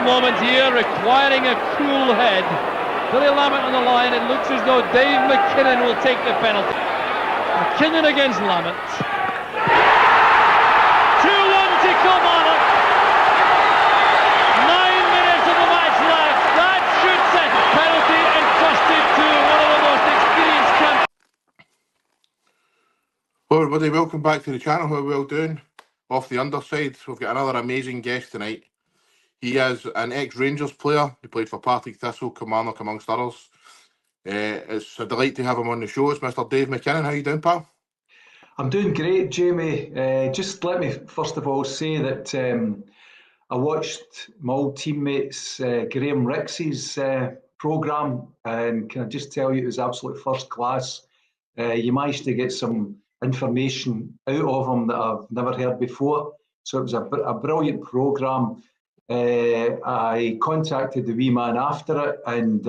moment here, requiring a cool head. Billy Lamont on the line. It looks as though Dave MacKinnon will take the penalty. MacKinnon against Lamont. 2-1 to Kilmarnock. 9 minutes of the match left. That should set penalty entrusted to one of the most experienced campaigners. Hello everybody, welcome back to the channel. How are we all doing? Off the Underside. We've got another amazing guest tonight. He is an ex-Rangers player. He played for Partick Thistle, Kilmarnock amongst others. It's a delight to have him on the show. It's Mr. Dave MacKinnon. How you doing, pal? I'm doing great, Jamie. Just let me first of all say that I watched my old teammates Graham Rix's programme, and can I just tell you it was absolutely first class. You managed to get some information out of him that I've never heard before. So it was a brilliant programme. I contacted the wee man after it and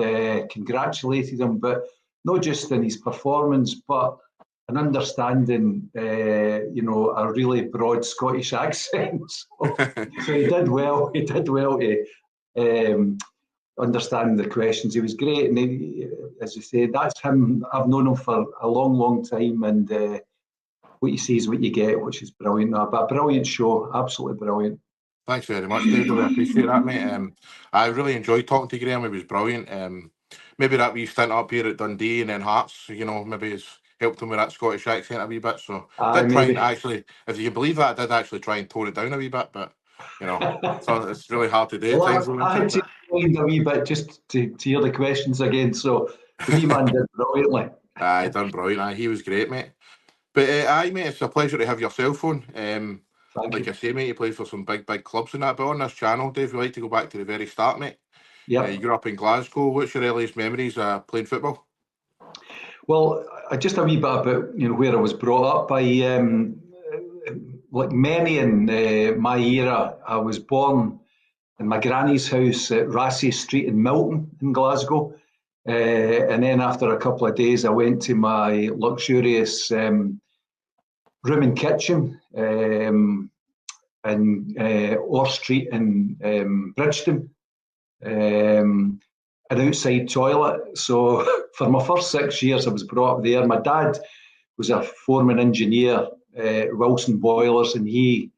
congratulated him, but not just in his performance, but an understanding, a really broad Scottish accent. So he did well. He did well to understand the questions. He was great, and he, as you say, that's him. I've known him for a long, long time, and what you see is what you get, which is brilliant. But a brilliant show, absolutely brilliant. Thanks very much, Dave. I appreciate that, mate. I really enjoyed talking to Graham. He was brilliant. Maybe that wee stint up here at Dundee and then Hearts, maybe it's helped him with that Scottish accent a wee bit. So I did try and actually, if you can believe that, I did actually try and tone it down a wee bit, but so it's really hard to do. Well, I had to wind a wee bit just to hear the questions again. So the wee man did brilliantly. He done brilliant. He was great, mate. But mate, it's a pleasure to have your cell phone. Like I say, mate, you played for some big clubs and that, but on this channel, Dave, we like to go back to the very start, mate. Yeah. You grew up in Glasgow. What's your earliest memories playing football? Well, just a wee bit about where I was brought up. Like many in my era, I was born in my granny's house at Rassay Street in Milton in Glasgow. And then after a couple of days, I went to my luxurious room and kitchen in Orr Street in Bridgeton, an outside toilet. So for my first 6 years, I was brought up there. My dad was a foreman engineer at Wilson Boilers, and he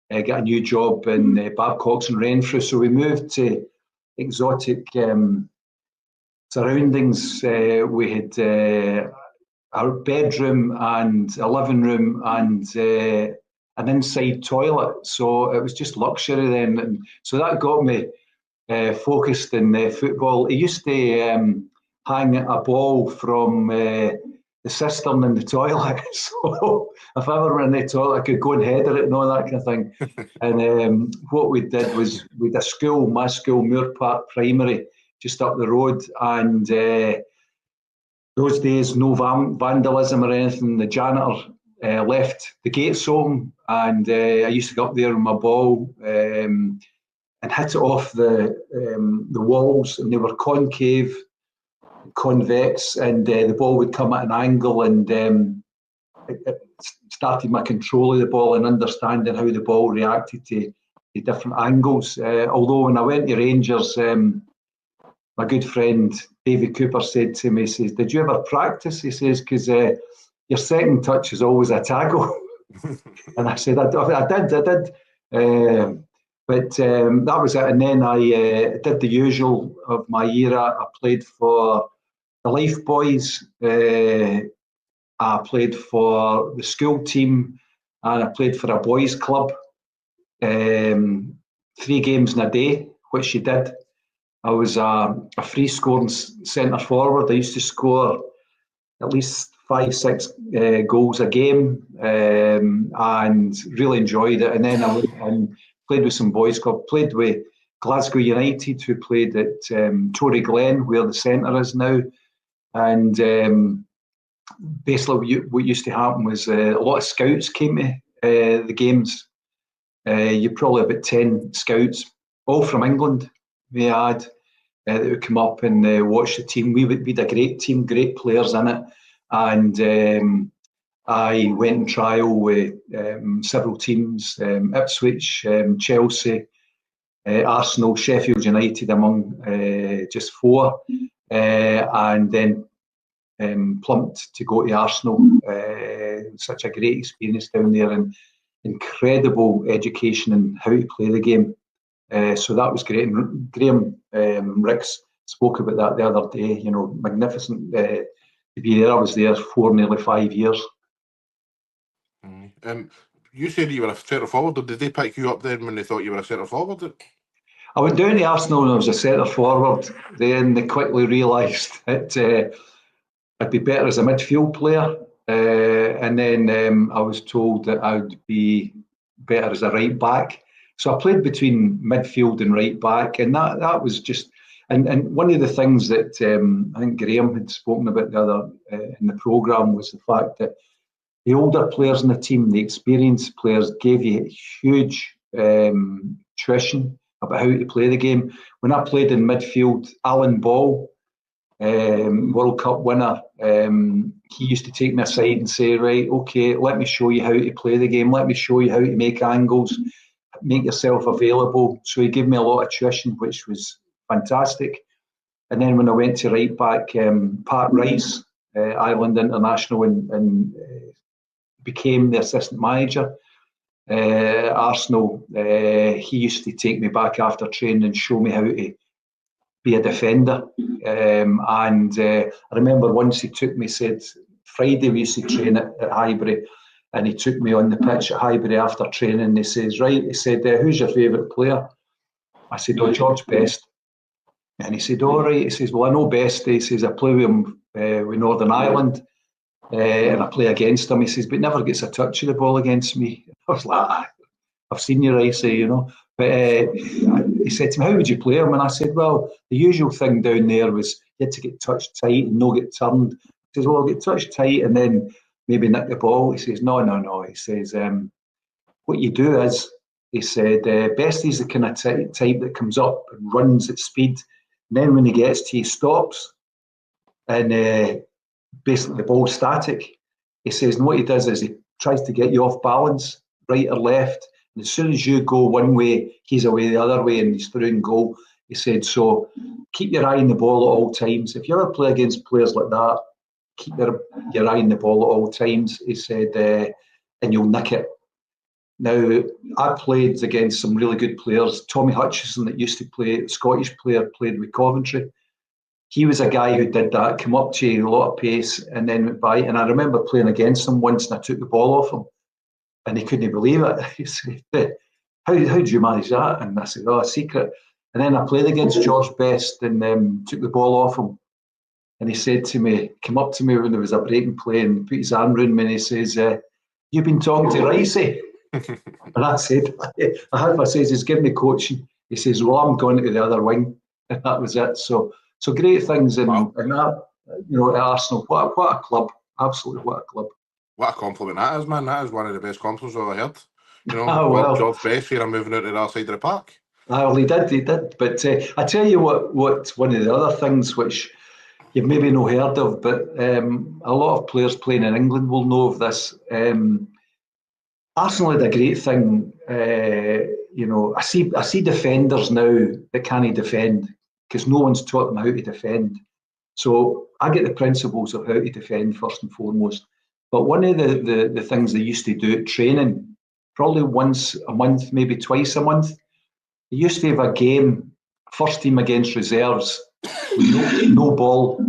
got a new job in Babcock's and Renfrew. So we moved to exotic surroundings. We had our bedroom and a living room and an inside toilet. So it was just luxury then. And so that got me focused in football. He used to hang a ball from the cistern in the toilet. So if I ever were in the toilet, I could go and header it and all that kind of thing. And what we did was we had a school, my school, Moore Park Primary, just up the road. And those days, no vandalism or anything. The janitor left the gates open, and I used to go up there with my ball and hit it off the walls, and they were concave, convex, and the ball would come at an angle, and it started my control of the ball and understanding how the ball reacted to different angles. Although when I went to Rangers, my good friend David Cooper said to me, he says, "Did you ever practice?" He says, "Because your second touch is always a tackle." And I said, I did. But that was it. And then I did the usual of my era. I played for the Life Boys. I played for the school team, and I played for a boys' club. 3 games in a day, which you did. I was a free scoring centre forward. I used to score at least 5-6 goals a game, and really enjoyed it. And then I went and played with some boys' club. Played with Glasgow United, who played at Tory Glen, where the centre is now. And basically, what used to happen was a lot of scouts came to the games. You're probably about 10 scouts, all from England. We had that would come up and watch the team. We had a great team, great players in it, and I went and trial with several teams, Ipswich, Chelsea, Arsenal, Sheffield United among just 4, and then plumped to go to Arsenal. Such a great experience down there, and incredible education in how to play the game. So that was great. And Graham Ricks spoke about that the other day. You know, magnificent to be there. I was there for nearly 5 years. You said you were a centre forward, or did they pick you up then when they thought you were a centre forward? I went down to Arsenal when I was a centre forward. Then they quickly realised that I'd be better as a midfield player. And then I was told that I would be better as a right back. So I played between midfield and right back, and that was just. And one of the things that I think Graham had spoken about the other in the programme was the fact that the older players in the team, the experienced players, gave you huge tuition about how to play the game. When I played in midfield, Alan Ball, World Cup winner, he used to take me aside and say, right, okay, let me show you how to play the game. Let me show you how to make angles, make yourself available. So he gave me a lot of tuition, which was fantastic. And then when I went to right back, Pat Rice, Ireland international, and became the assistant manager. Arsenal, he used to take me back after training and show me how to be a defender. And I remember once he took me, said, Friday we used to train at Highbury, and he took me on the pitch at Highbury after training, and he says, right, he said, who's your favourite player? I said, oh, George Best. And he said, all right. He says, well, I know Best. He says, I play with him with Northern Ireland. And I play against him. He says, but never gets a touch of the ball against me. I was like, I've seen you, Ricey, you know. But he said to me, how would you play him? And I said, well, the usual thing down there was you had to get touched tight and no get turned. He says, well, I'll get touched tight and then maybe nick the ball. He says, no. He says, what you do is, he said, Bestie's the kind of type that comes up and runs at speed. And then when he gets to you, he stops. And basically the ball's static. He says, and what he does is he tries to get you off balance, right or left. And as soon as you go one way, he's away the other way and he's through and goal. He said, so keep your eye on the ball at all times. If you ever play against players like that, keep your eye on the ball at all times. He said, and you'll nick it. Now, I played against some really good players. Tommy Hutchison, that used to play, Scottish player, played with Coventry. He was a guy who did that, come up to you, a lot of pace, and then went by. And I remember playing against him once, and I took the ball off him, and he couldn't believe it. He said, how did you manage that? And I said, oh, a secret. And then I played against George Best and took the ball off him. And he said to me, came up to me when there was a breaking play and put his arm around me, and he says, you've been talking to Ricey? And I said, I says, he's giving me coaching. He says, well, I'm going to the other wing. And that was it. So great things in that, you know, at Arsenal. What a club. Absolutely, what a club. What a compliment that is, man. That is one of the best compliments I've ever heard. You know, well, George Best here, I'm moving out to the other side of the park. Well, he did. But I tell you what one of the other things which you've maybe not heard of, but a lot of players playing in England will know of this. Arsenal had a great thing. You know, I see defenders now that can't defend because no one's taught them how to defend. So I get the principles of how to defend first and foremost. But one of the things they used to do at training, probably once a month, maybe twice a month, they used to have a game, first team against reserves, with no ball,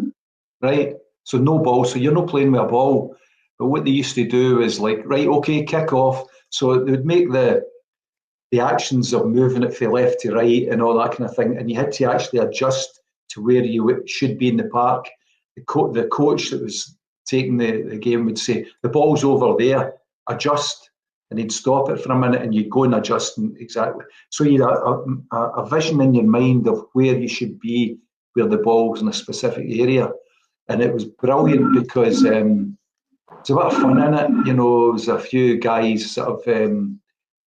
right? So no ball, so you're not playing with a ball. But what they used to do is like, right, okay, kick off. So they would make the actions of moving it from left to right and all that kind of thing, and you had to actually adjust to where you should be in the park. The coach that was taking the game would say, the ball's over there, adjust, and he'd stop it for a minute and you'd go and adjust exactly. So you had a vision in your mind of where you should be, where the ball's in a specific area. And it was brilliant because it's a bit of fun in it. You know, there was a few guys sort of,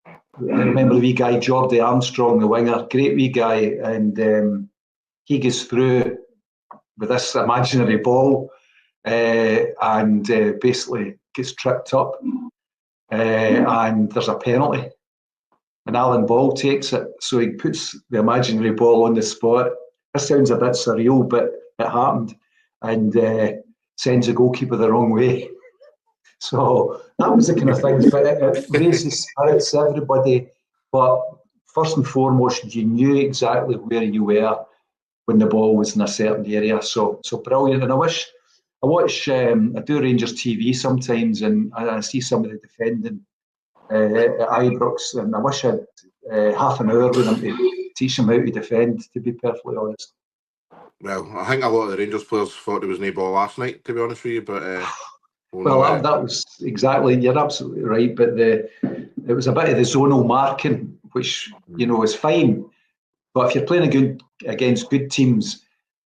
I remember the wee guy, Jordy Armstrong, the winger, great wee guy, and he gets through with this imaginary ball and basically gets tripped up and there's a penalty. and Alan Ball takes it. So he puts the imaginary ball on the spot. This sounds a bit surreal, but it happened, and sends the goalkeeper the wrong way. So that was the kind of thing. But it raises spirits, everybody. But first and foremost, you knew exactly where you were when the ball was in a certain area. So brilliant. And I watch, I do Rangers TV sometimes, and I see some of the defending at Ibrox, and I wish I had half an hour with them to teach them how to defend, to be perfectly honest. Well, I think a lot of the Rangers players thought there was no ball last night, to be honest with you, but well, that was exactly, you're absolutely right, but it was a bit of the zonal marking, which, is fine, but if you're playing against good teams,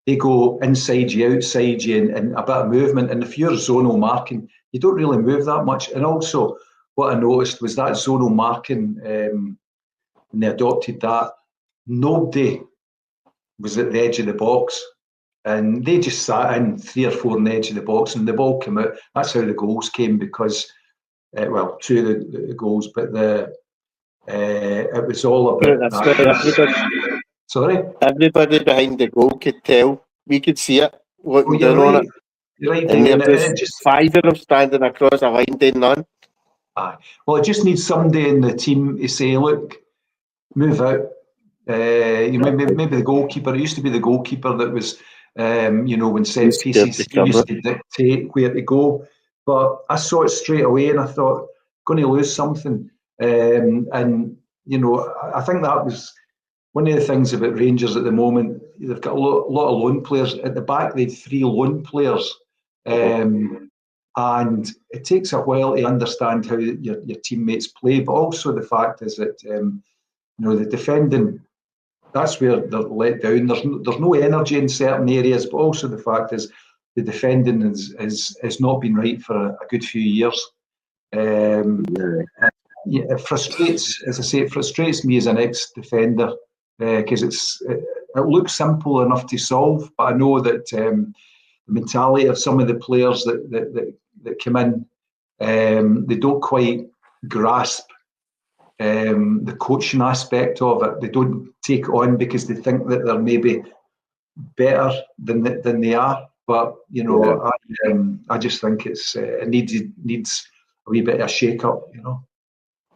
they go inside you, outside you, and a bit of movement, and if you're zonal marking, you don't really move that much. And also, what I noticed was that zonal marking, when they adopted that, nobody was at the edge of the box, and they just sat in 3 or 4 on the edge of the box, and the ball came out. That's how the goals came, because, two of the goals, but it was all about that. Sorry? Everybody behind the goal could tell. We could see it, looking down on it. You're right, and David, there's just 5 of them standing across the line doing none. Well, it just needs somebody in the team to say, look, move out. Maybe the goalkeeper. It used to be the goalkeeper that was, when set pieces, he used to dictate where to go. But I saw it straight away, and I thought, going to lose something. I think that was one of the things about Rangers at the moment. They've got a lot of loan players at the back. They've 3 loan players, and it takes a while to understand how your teammates play. But also the fact is that the defending, that's where they're let down. There's no energy in certain areas, but also the fact is the defending has not been right for a good few years. It frustrates, as I say, it frustrates me as an ex-defender, because it looks simple enough to solve, but I know that the mentality of some of the players that come in, they don't quite grasp the coaching aspect of it. They don't take it on because they think that they're maybe better than they are. But I just think it needs a wee bit of a shake up.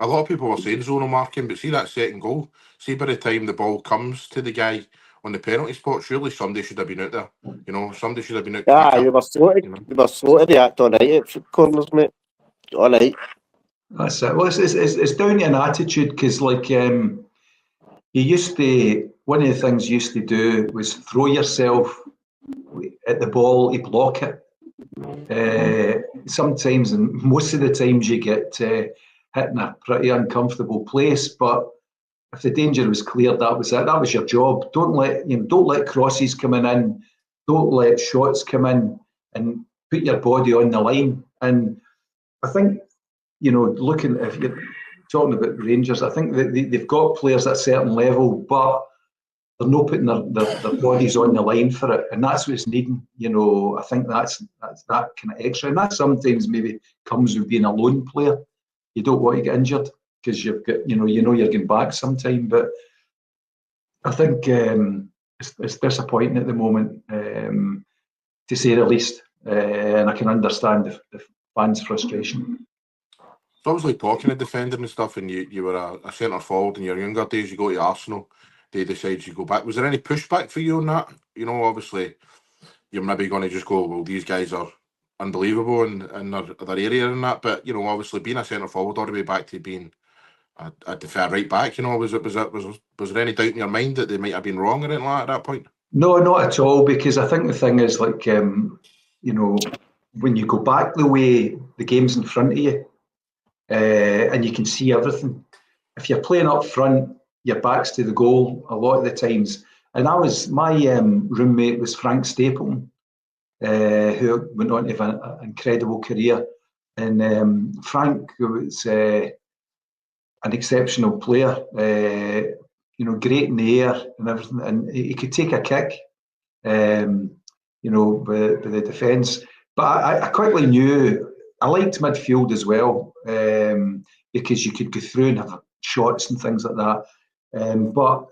A lot of people were saying zonal marking, but see that second goal. See, by the time the ball comes to the guy on the penalty spot, surely somebody should have been out there. Somebody should have been out. Yeah, you were slow to react all night at corners, mate. All night. That's it. Well, it's down to an attitude, because you used to, one of the things you used to do was throw yourself at the ball to block it. Sometimes, and most of the times, you get hit in a pretty uncomfortable place. But if the danger was cleared, that was it. That was your job. Don't let crosses coming in. Don't let shots come in, and put your body on the line. And I think, looking, if you're talking about Rangers, I think that they've got players at a certain level, but they're not putting their bodies on the line for it, and that's what's needing. I think that's that kind of extra, and that sometimes maybe comes with being a lone player. You don't want to get injured because you've got, you're getting back sometime. But I think it's disappointing at the moment, to say the least, and I can understand the fans' frustration. It's obviously talking of defending and stuff, and you were a centre forward in your younger days. You go to Arsenal, they decide you go back. Was there any pushback for you on that? Obviously, you're maybe going to just go, well, these guys are unbelievable in their area and that. But obviously, being a centre forward all the way back to being a right back, was there any doubt in your mind that they might have been wrong or anything like that at that point? No, not at all. Because I think the thing is, when you go back the way the game's in front of you, and you can see everything. If you're playing up front, your back's to the goal a lot of the times. And my roommate was Frank Stapleton, who went on to have an incredible career. And Frank was an exceptional player, great in the air and everything. And he could take a kick, with the defence. But I quickly knew I liked midfield as well, because you could go through and have shots and things like that. But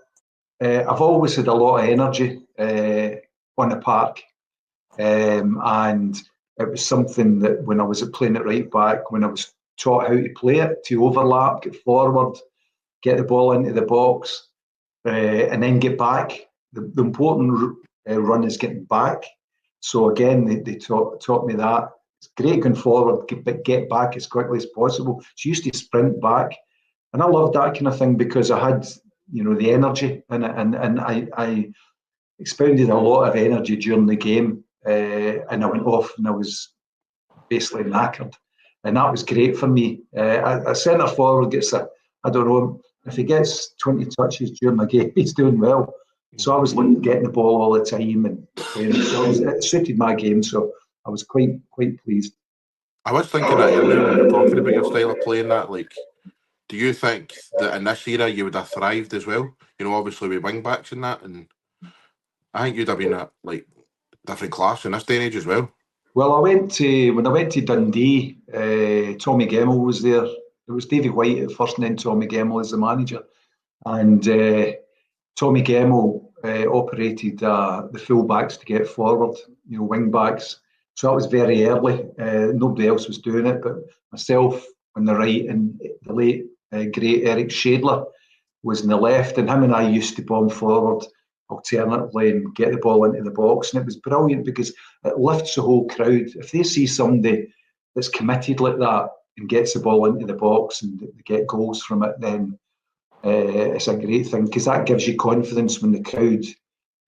I've always had a lot of energy on the park, and it was something that when I was playing it right back, when I was taught how to play it, to overlap, get forward, get the ball into the box, and then get back. The important run is getting back. So again, they taught me that. It's great going forward, but get back as quickly as possible. So I used to sprint back, and I loved that kind of thing because I had, the energy, and I expended a lot of energy during the game, and I went off and I was basically knackered, and that was great for me. A centre forward gets I don't know, if he gets 20 touches during a game, he's doing well. So I was looking at getting the ball all the time, and so it suited my game. So I was quite pleased. I was thinking that earlier when you were talking about your style of playing that. Like, do you think that in this era you would have thrived as well? Obviously with wing backs and that, and I think you'd have been a different class in this day and age as well. Well, when I went to Dundee, Tommy Gemmell was there. It was Davy White at first, and then Tommy Gemmell as the manager. And Tommy Gemmell operated the full backs to get forward, wing backs. So that was very early. Nobody else was doing it, but myself on the right, and the late great Eric Shadler was on the left, and him and I used to bomb forward alternatively and get the ball into the box. And it was brilliant because it lifts the whole crowd. If they see somebody that's committed like that and gets the ball into the box and they get goals from it, then it's a great thing, because that gives you confidence when the crowd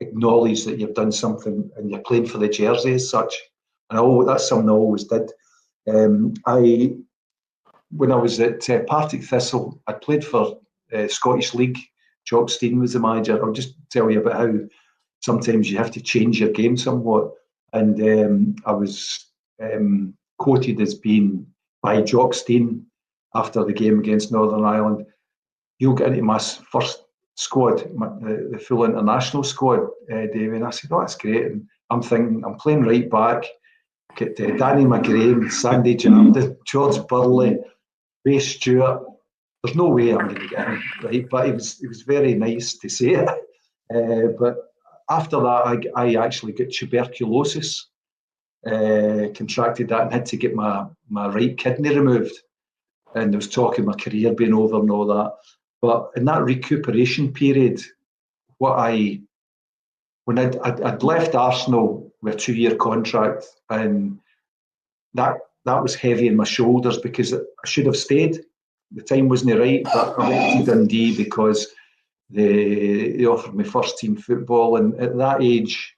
acknowledge that you've done something and you're playing for the jersey as such. And that's something I always did. When I was at Partick Thistle, I played for Scottish League. Jock Stein was the manager. I'll just tell you about how sometimes you have to change your game somewhat. And I was quoted as being by Jock Stein after the game against Northern Ireland, "You'll get into my first squad, the full international squad, Davey." And I said, "Oh, that's great." And I'm thinking, I'm playing right back. Get Danny McGrain, Sandy Jardine, George Burley, Ray Stewart. There's no way I'm going to get him, right? But it was very nice to say it. But after that, I actually got tuberculosis, contracted that, and had to get my right kidney removed. And there was talk of my career being over and all that. But in that recuperation period, when I'd left Arsenal with a 2-year contract, and that was heavy on my shoulders because I should have stayed. The time wasn't right, but I went to Dundee because they offered me first team football, and at that age,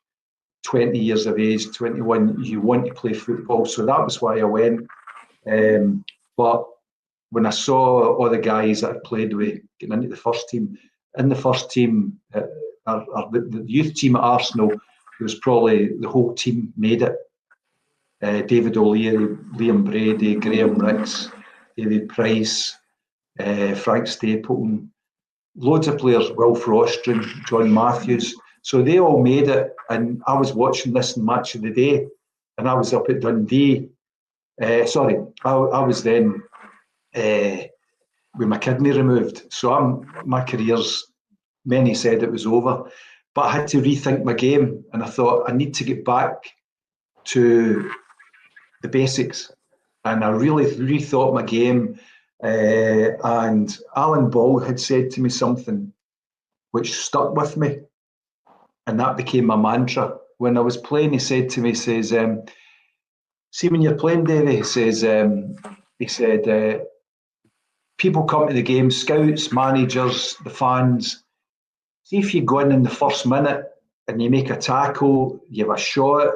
20 years of age, 21, you want to play football, so that was why I went. But when I saw all the guys that I played with getting into the first team, the youth team at Arsenal, it was probably the whole team made it. David O'Leary, Liam Brady, Graham Ricks, David Price, Frank Stapleton, loads of players, Wilf Rostron, John Matthews. So they all made it, and I was watching this match of the day, and I was up at Dundee. I was then with my kidney removed. So my career's, many said it was over, but I had to rethink my game, and I thought I need to get back to the basics, and I really rethought my game. And Alan Ball had said to me something which stuck with me, and that became my mantra. When I was playing, he said to me, he says, "See, when you're playing, Davey," he said, "people come to the game, scouts, managers, the fans. See if you go in the first minute and you make a tackle, you have a shot,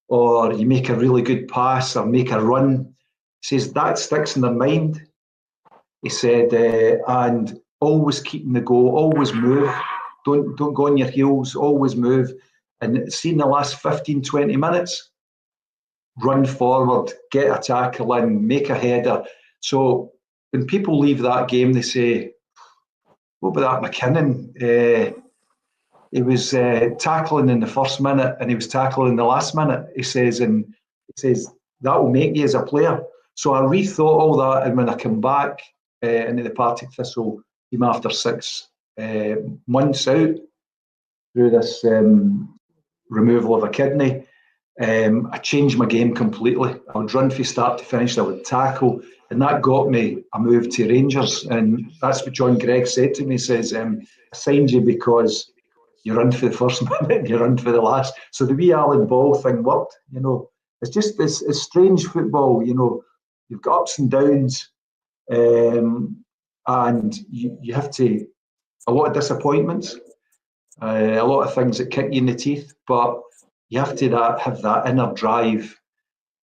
or you make a really good pass or make a run." He says that sticks in their mind. He said, and always keeping the goal, always move. Don't go on your heels, always move. And see, in the last 15, 20 minutes, run forward, get a tackle in, make a header. So when people leave that game, they say, "What about that MacKinnon? He was tackling in the first minute and he was tackling in the last minute." He says that will make you as a player. So I rethought all that, and when I come back, into the Partick Thistle team after 6 months out through this removal of a kidney. I changed my game completely. I would run from start to finish, I would tackle, and that got me a move to Rangers. And that's what John Gregg said to me. He says, I signed you because you run for the first minute, you run for the last. So the wee Alan Ball thing worked, you know. It's just this strange football, you know. You've got ups and downs, and you have to, a lot of disappointments, a lot of things that kick you in the teeth, but you have to have that inner drive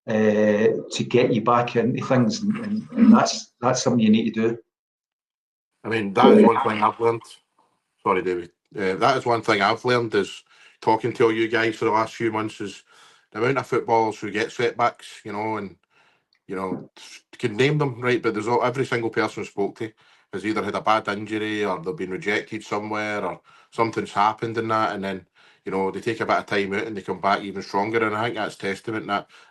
to get you back into things, and that's something you need to do. I mean, that is one thing I've learned. Sorry, David. That is one thing I've learned is talking to all you guys for the last few months is the amount of footballers who get setbacks, you know, and you know, you can name them, right? But there's every single person I spoke to has either had a bad injury or they've been rejected somewhere or something's happened in that, and then you know they take a bit of time out and they come back even stronger. And I think that's testament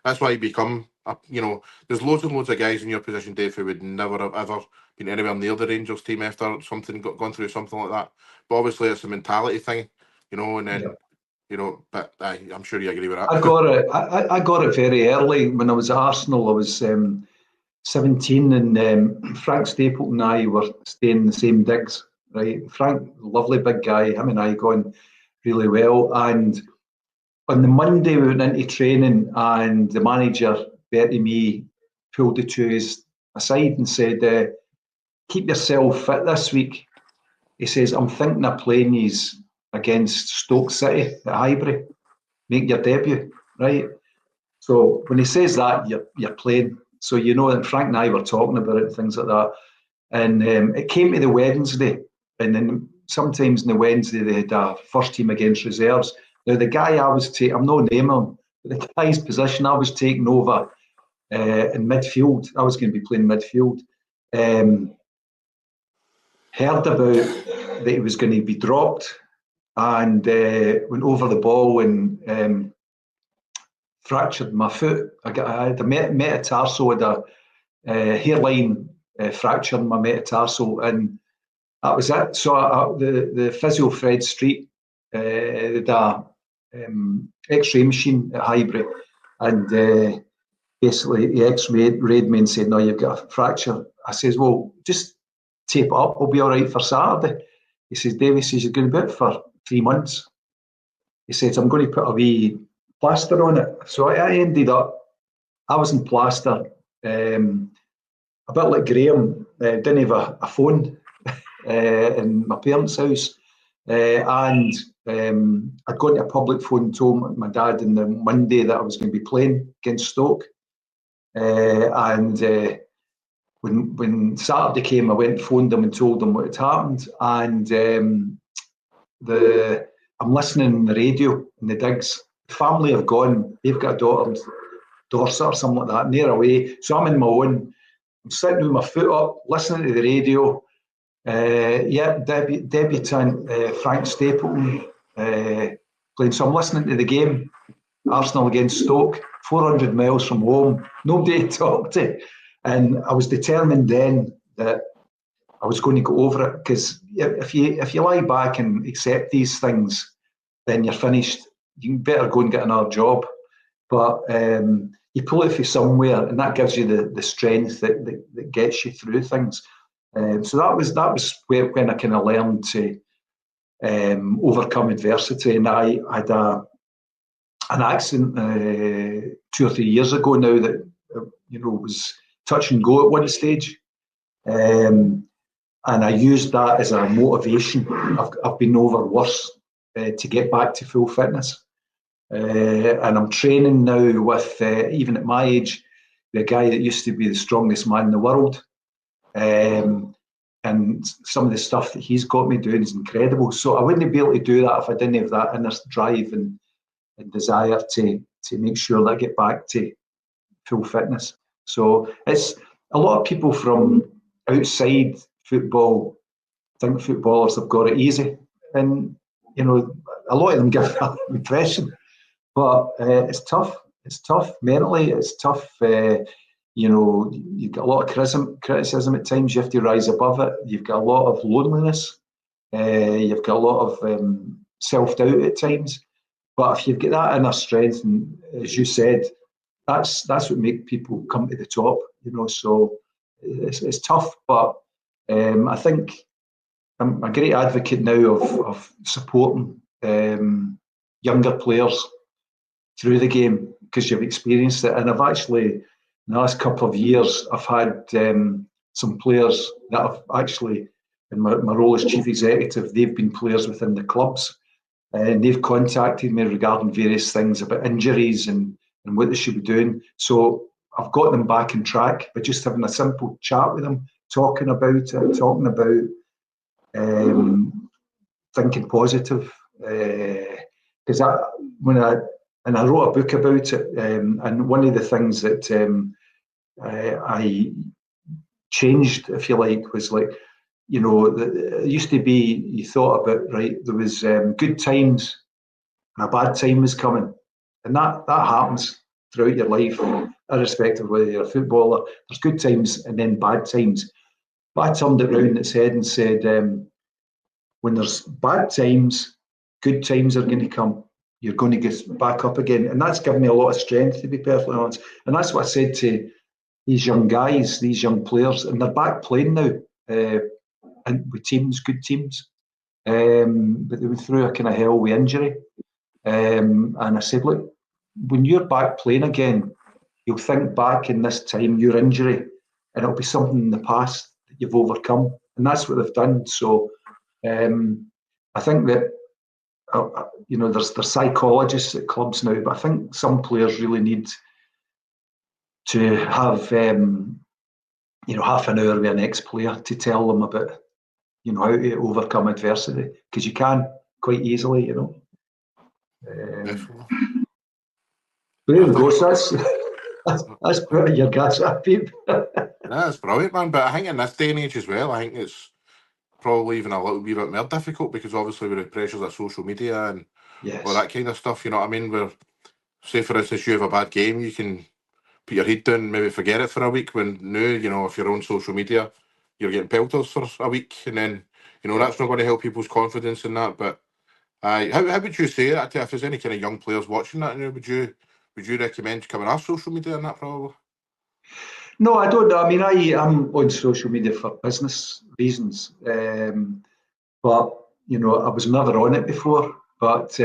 that's why you become, you know, there's loads and loads of guys in your position, Dave, who would never have ever been anywhere near the Rangers team after something gone through something like that. But obviously it's a mentality thing, you know, and then. Yeah. You know, but I'm sure you agree with that. I got it very early when I was at Arsenal. I was 17, and Frank Stapleton and I were staying in the same digs. Right, Frank, lovely big guy. Him and I going really well. And on the Monday we went into training, and the manager, Bertie Mee, pulled the two aside and said, "Keep yourself fit this week." He says, "I'm thinking of playing these against Stoke City at Highbury, make your debut," right? So when he says that, you're playing. So you know that Frank and I were talking about it, things like that. And it came to the Wednesday, and then sometimes in the Wednesday they had a first team against reserves. Now the guy I was taking, I'm not naming him, but the guy's position I was taking over in midfield. I was going to be playing midfield. Heard about that he was going to be dropped, and went over the ball and fractured my foot. I had a metatarsal, had a hairline fracture in my metatarsal, and that was it. So the physio Fred Street had a X-ray machine at Highbury, and basically he X-rayed me and said, "No, you've got a fracture." I says, "Well, just tape it up, we'll be all right for Saturday." He says, "Davey," says, "you're going to be out for 3 months." He says, "I'm going to put a wee plaster on it." So I ended up, I was in plaster, a bit like Graham, didn't have a phone in my parents' house, and I'd gone to a public phone and told my dad on the Monday that I was going to be playing against Stoke, and when Saturday came, I went and phoned them and told them what had happened, and I'm listening on the radio in the digs. The family have gone. They've got a daughter in Dorset or something like that, and they're away. So I'm in my own. I'm sitting with my foot up, listening to the radio. Debutant Frank Stapleton playing. So I'm listening to the game, Arsenal against Stoke, 400 miles from home, nobody to talk to. And I was determined then that I was going to go over it, because if you lie back and accept these things, then you're finished. You better go and get another job. But you pull it from somewhere, and that gives you the strength that gets you through things. So that was when I kind of learned to overcome adversity. And I had an accident 2 or 3 years ago now that was touch and go at one stage. And I used that as a motivation. I've been over worse to get back to full fitness. And I'm training now with, even at my age, the guy that used to be the strongest man in the world. And some of the stuff that he's got me doing is incredible. So I wouldn't be able to do that if I didn't have that inner drive and desire to make sure that I get back to full fitness. So it's a lot of people from outside football think footballers have got it easy, and a lot of them give that impression. But it's tough. It's tough mentally. It's tough you've got a lot of criticism at times. You have to rise above it. You've got a lot of loneliness. You've got a lot of self-doubt at times. But if you've got that inner strength, and as you said, that's what makes people come to the top. So it's tough, but I think I'm a great advocate now of supporting younger players through the game, because you've experienced it. And I've actually, in the last couple of years, I've had some players that have actually, in my role as chief executive, they've been players within the clubs, and they've contacted me regarding various things about injuries and what they should be doing. So I've got them back on track by just having a simple chat with them, talking about it, talking about thinking positive. Because I wrote a book about it, and one of the things that I changed, if you like, was like, it used to be, you thought about, right, there was good times and a bad time was coming. And that happens throughout your life, irrespective of whether you're a footballer. There's good times and then bad times. But I turned it round in its head and said, when there's bad times, good times are going to come. You're going to get back up again. And that's given me a lot of strength, to be perfectly honest. And that's what I said to these young guys, these young players, and they're back playing now, and with teams, good teams. But they went through a kind of hell with injury. And I said, look, when you're back playing again, you'll think back in this time, your injury, and it'll be something in the past that you've overcome. And that's what they've done. So I think that, there's psychologists at clubs now, but I think some players really need to have, half an hour with an ex-player to tell them about, how to overcome adversity, because you can quite easily, Definitely. There we go. So that's putting your gas up, Pete. That's brilliant, man. But I think in this day and age as well, I think it's probably even a little wee bit more difficult, because obviously with the pressures of social media and all that kind of stuff, you know what I mean? Where, say for instance, you have a bad game, you can put your head down, maybe forget it for a week, when now, if you're on social media, you're getting pelters for a week, and then, that's not going to help people's confidence in that. But how would you say that if there's any kind of young players watching that, would you recommend coming off social media and that, probably? No, I don't. I mean, I'm on social media for business reasons, but I was never on it before. But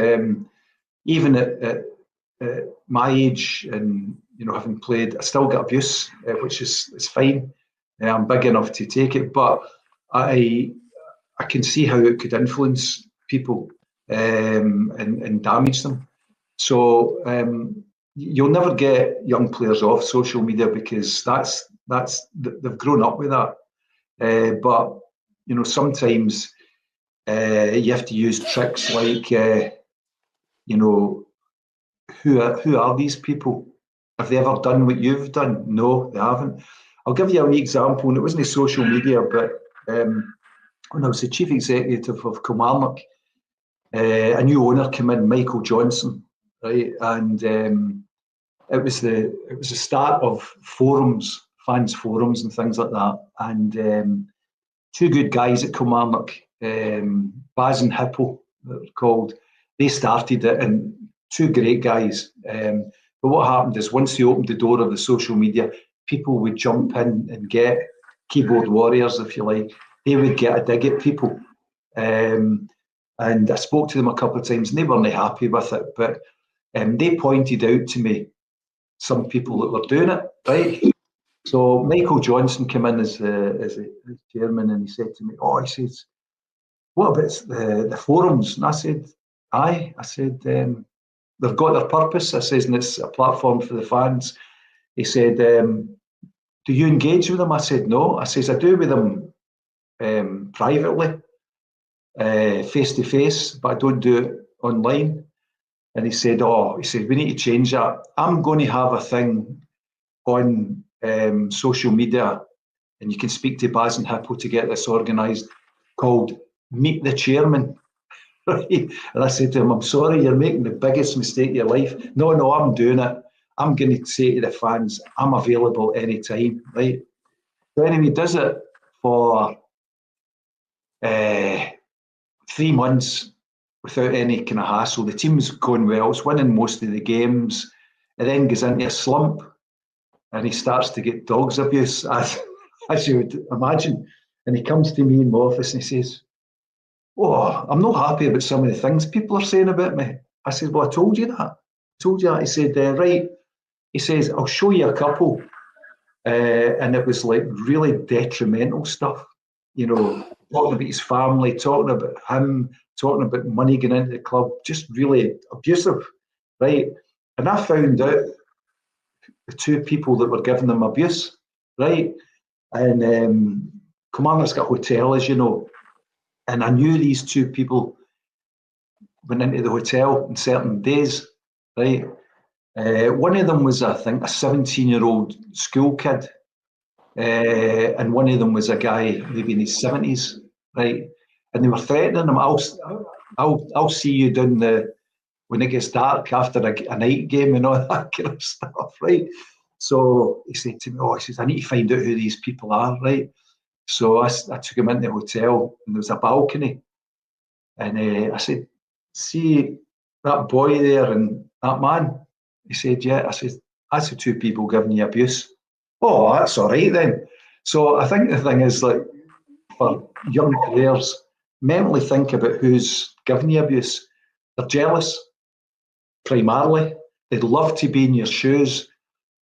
even at my age, and having played, I still get abuse, which is fine. I'm big enough to take it, but I can see how it could influence people and damage them. So you'll never get young players off social media, because they've grown up with that. But sometimes you have to use tricks like who are these people? Have they ever done what you've done? No, they haven't. I'll give you a wee example, and it wasn't social media, but when I was the chief executive of Kilmarnock, a new owner came in, Michael Johnson, right? And it was the start of forums, fans forums and things like that. And two good guys at Kilmarnock, Baz and Hippo, they're called, they started it, and two great guys. But what happened is, once they opened the door of the social media, people would jump in and get keyboard warriors, if you like. They would get a dig at people. And I spoke to them a couple of times, and they weren't happy with it. But they pointed out to me some people that were doing it, right? So Michael Johnson came in as chairman, and he said to me, he says, what about the forums? And I said, aye. I said, they've got their purpose. I says, and it's a platform for the fans. He said, do you engage with them? I said, no. I says, I do with them privately, face to face, but I don't do it online. And he said, we need to change that. I'm going to have a thing on social media, and you can speak to Baz and Hippo to get this organised, called Meet the Chairman. Right? And I said to him, I'm sorry, you're making the biggest mistake of your life. No, I'm doing it. I'm going to say to the fans, I'm available anytime, right? So anyway, does it for 3 months without any kind of hassle. The team's going well. It's winning most of the games. It then goes into a slump, and he starts to get dogs abuse, as you would imagine. And he comes to me in my office and he says, "Oh, I'm not happy about some of the things people are saying about me." I said, "Well, I told you that. He said, "Right." He says, "I'll show you a couple." And it was like really detrimental stuff, talking about his family, talking about him, talking about money going into the club, just really abusive, right? And I found out the 2 people that were giving them abuse, right? And Kilmarnock's got a hotel, as you know, and I knew these 2 people went into the hotel on certain days, right? One of them was, I think, a 17-year-old school kid, and one of them was a guy maybe in his 70s, right? And they were threatening him. I'll see you down when it gets dark after a night game and all that kind of stuff, right? So he said to me, he says, "I need to find out who these people are," right? So I took him into the hotel, and there was a balcony, and I said, "See that boy there and that man?" He said, "Yeah." I said, "That's the 2 people giving you abuse." "Oh, that's all right then." So I think the thing is, like, for young players, mentally think about who's giving you abuse. They're jealous, primarily. They'd love to be in your shoes,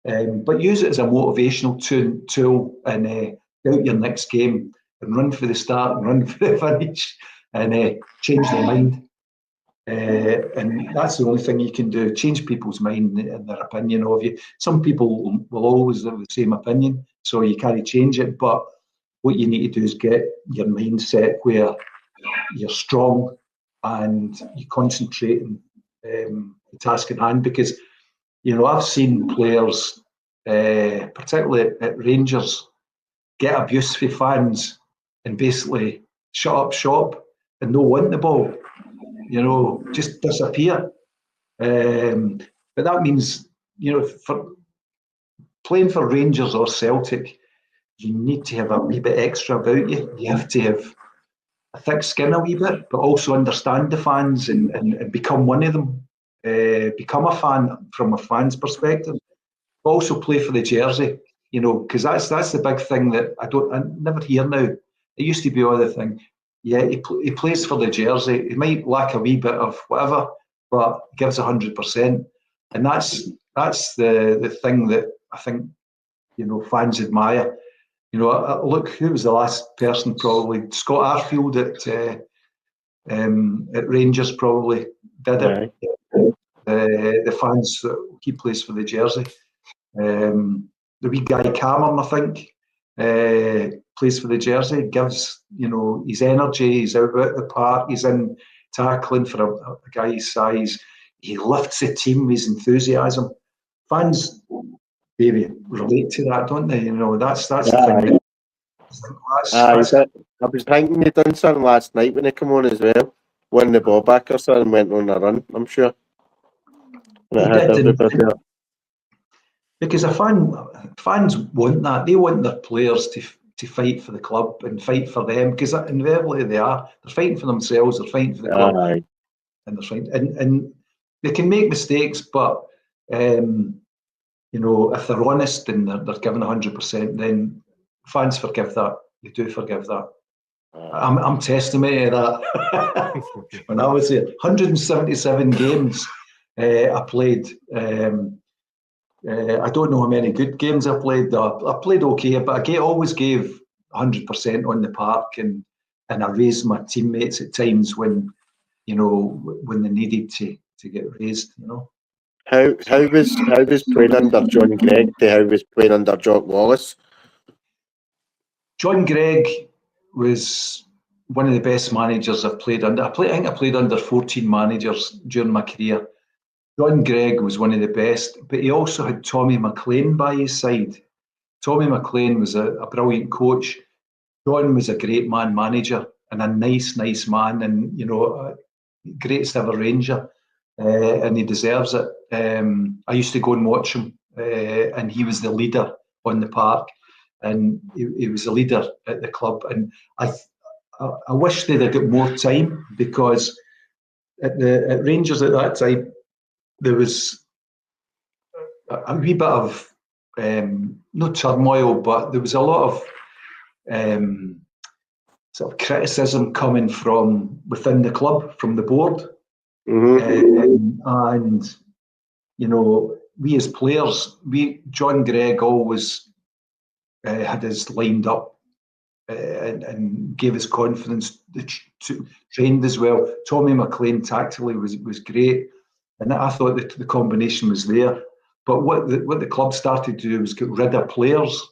but use it as a motivational tool and out your next game and run for the start and run for the finish and change their mind. And that's the only thing you can do, change people's mind and their opinion of you. Some people will always have the same opinion, so you can't change it, but what you need to do is get your mindset where you're strong and you concentrate on the task at hand, because I've seen players, particularly at Rangers, get abuse from fans and basically shut up shop and no want the ball. Just disappear. But that means, for playing for Rangers or Celtic, you need to have a wee bit extra about you. You have to have a thick skin a wee bit, but also understand the fans and become one of them. Become a fan from a fan's perspective. But also play for the jersey, because that's the big thing that I never hear now. It used to be all the thing. Yeah, he plays for the jersey. He might lack a wee bit of whatever, but gives 100%, and that's the thing that I think fans admire. Look, who was the last person? Probably Scott Arfield at Rangers. Probably did it. The fans, he plays for the jersey. The wee guy Cameron, I think, plays for the jersey, gives his energy. He's out at the park. He's in tackling for a guy his size. He lifts the team with his enthusiasm. Fans maybe relate to that, don't they? That's the thing. I was thinking he done something last night when he came on as well. Won the ball back or something, went on a run, I'm sure. Because fans want that. They want their players to fight for the club and fight for them, because invariably they are. They're fighting for themselves. They're fighting for the club, and they're fighting. And they can make mistakes, but if they're honest and they're giving 100%, then fans forgive that. They do forgive that. I'm testimony of that. When I was there, 177 games I played. I don't know how many good games I played. I played okay, but I always gave 100% on the park, and I raised my teammates at times when they needed to get raised. How was playing under John Gregg to how was playing under Jock Wallace? John Gregg was one of the best managers I've played under. I think I played under 14 managers during my career. John Gregg was one of the best, but he also had Tommy McLean by his side. Tommy McLean was a brilliant coach. John was a great manager and a nice man, and greatest ever Ranger. and he deserves it. I used to go and watch him, and he was the leader on the park, and he was the leader at the club. And I wish they'd have got more time, because at Rangers at that time there was a wee bit of no turmoil, but there was a lot of sort of criticism coming from within the club, from the board. And you know, we as players, John Gregg always had us lined up and gave us confidence, trained as well. Tommy McLean tactically was great, and I thought that the combination was there. But what the club started to do was get rid of players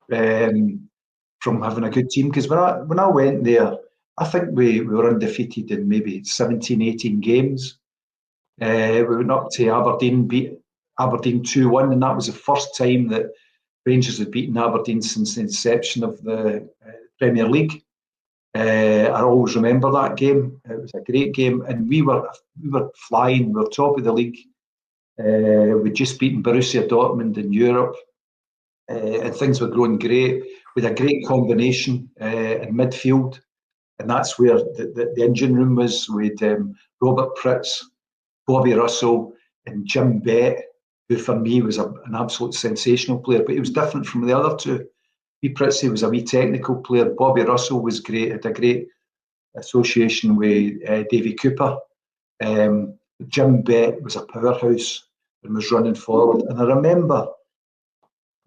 from having a good team. Because when I went there, I think we were undefeated in maybe 17, 18 games. We went up to Aberdeen, beat Aberdeen 2-1, and that was the first time that Rangers had beaten Aberdeen since the inception of the Premier League. I always remember that game. It was a great game, and we were flying. We were top of the league. We'd just beaten Borussia Dortmund in Europe, and things were going great. With a great combination in midfield, and that's where the engine room was, with Robert Pritz, Bobby Russell, and Jim Bett, who for me was an absolute sensational player. But he was different from the other two. Pritz was a wee technical player. Bobby Russell was great, had a great association with Davy Cooper. Jim Bett was a powerhouse and was running forward. And I remember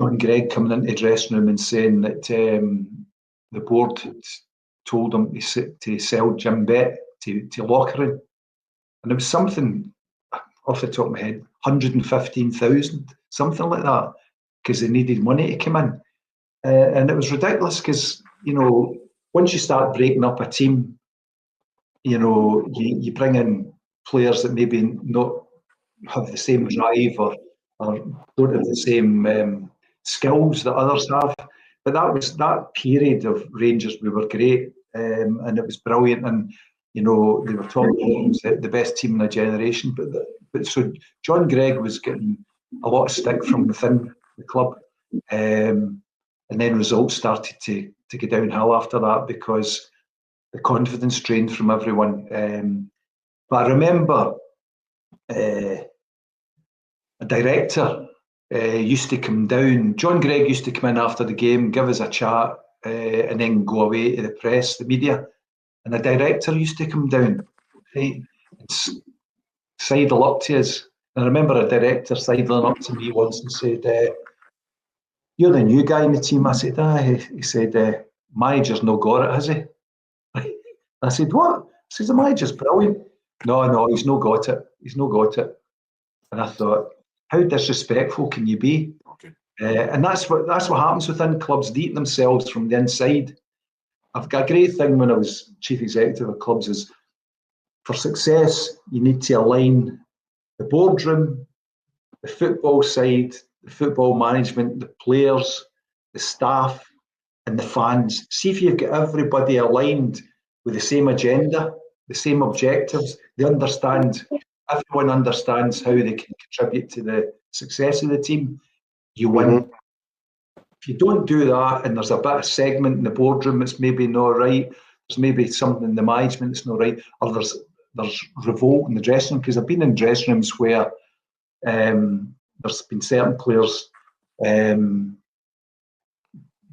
John Gregg coming into the dressing room and saying that the board had told him to sell Jim Bett to Lochran. And it was something, off the top of my head, 115,000, something like that, because they needed money to come in. And it was ridiculous, because, you know, once you start breaking up a team, you know, you bring in players that maybe not have the same drive or don't have the same skills that others have. But that period of Rangers, we were great, and it was brilliant. And you know, they were talking the best team in a generation. But so John Gregg was getting a lot of stick from within the club, and then results started to go downhill after that, because the confidence drained from everyone. But I remember a director used to come down. John Gregg used to come in after the game, give us a chat, and then go away to the press, the media. And the director used to come down, right, and sidle up to us. And I remember a director sidling up to me once and said, "You're the new guy in the team." I said, "Aye." He said, "Manager's no got it, has he?" I said, "What?" He says, "The manager's brilliant." No, he's no got it. He's no got it. And I thought, how disrespectful can you be? Okay. And that's what happens within clubs. They eat themselves from the inside. I've got a great thing when I was chief executive of clubs is, for success, you need to align the boardroom, the football side, the football management, the players, the staff, and the fans. See if you've got everybody aligned with the same agenda, the same objectives. Everyone understands how they can contribute to the success of the team. You win. If you don't do that, and there's a bit of segment in the boardroom that's maybe not right, there's maybe something in the management that's not right, or there's revolt in the dressing room, because I've been in dressing rooms where there's been certain players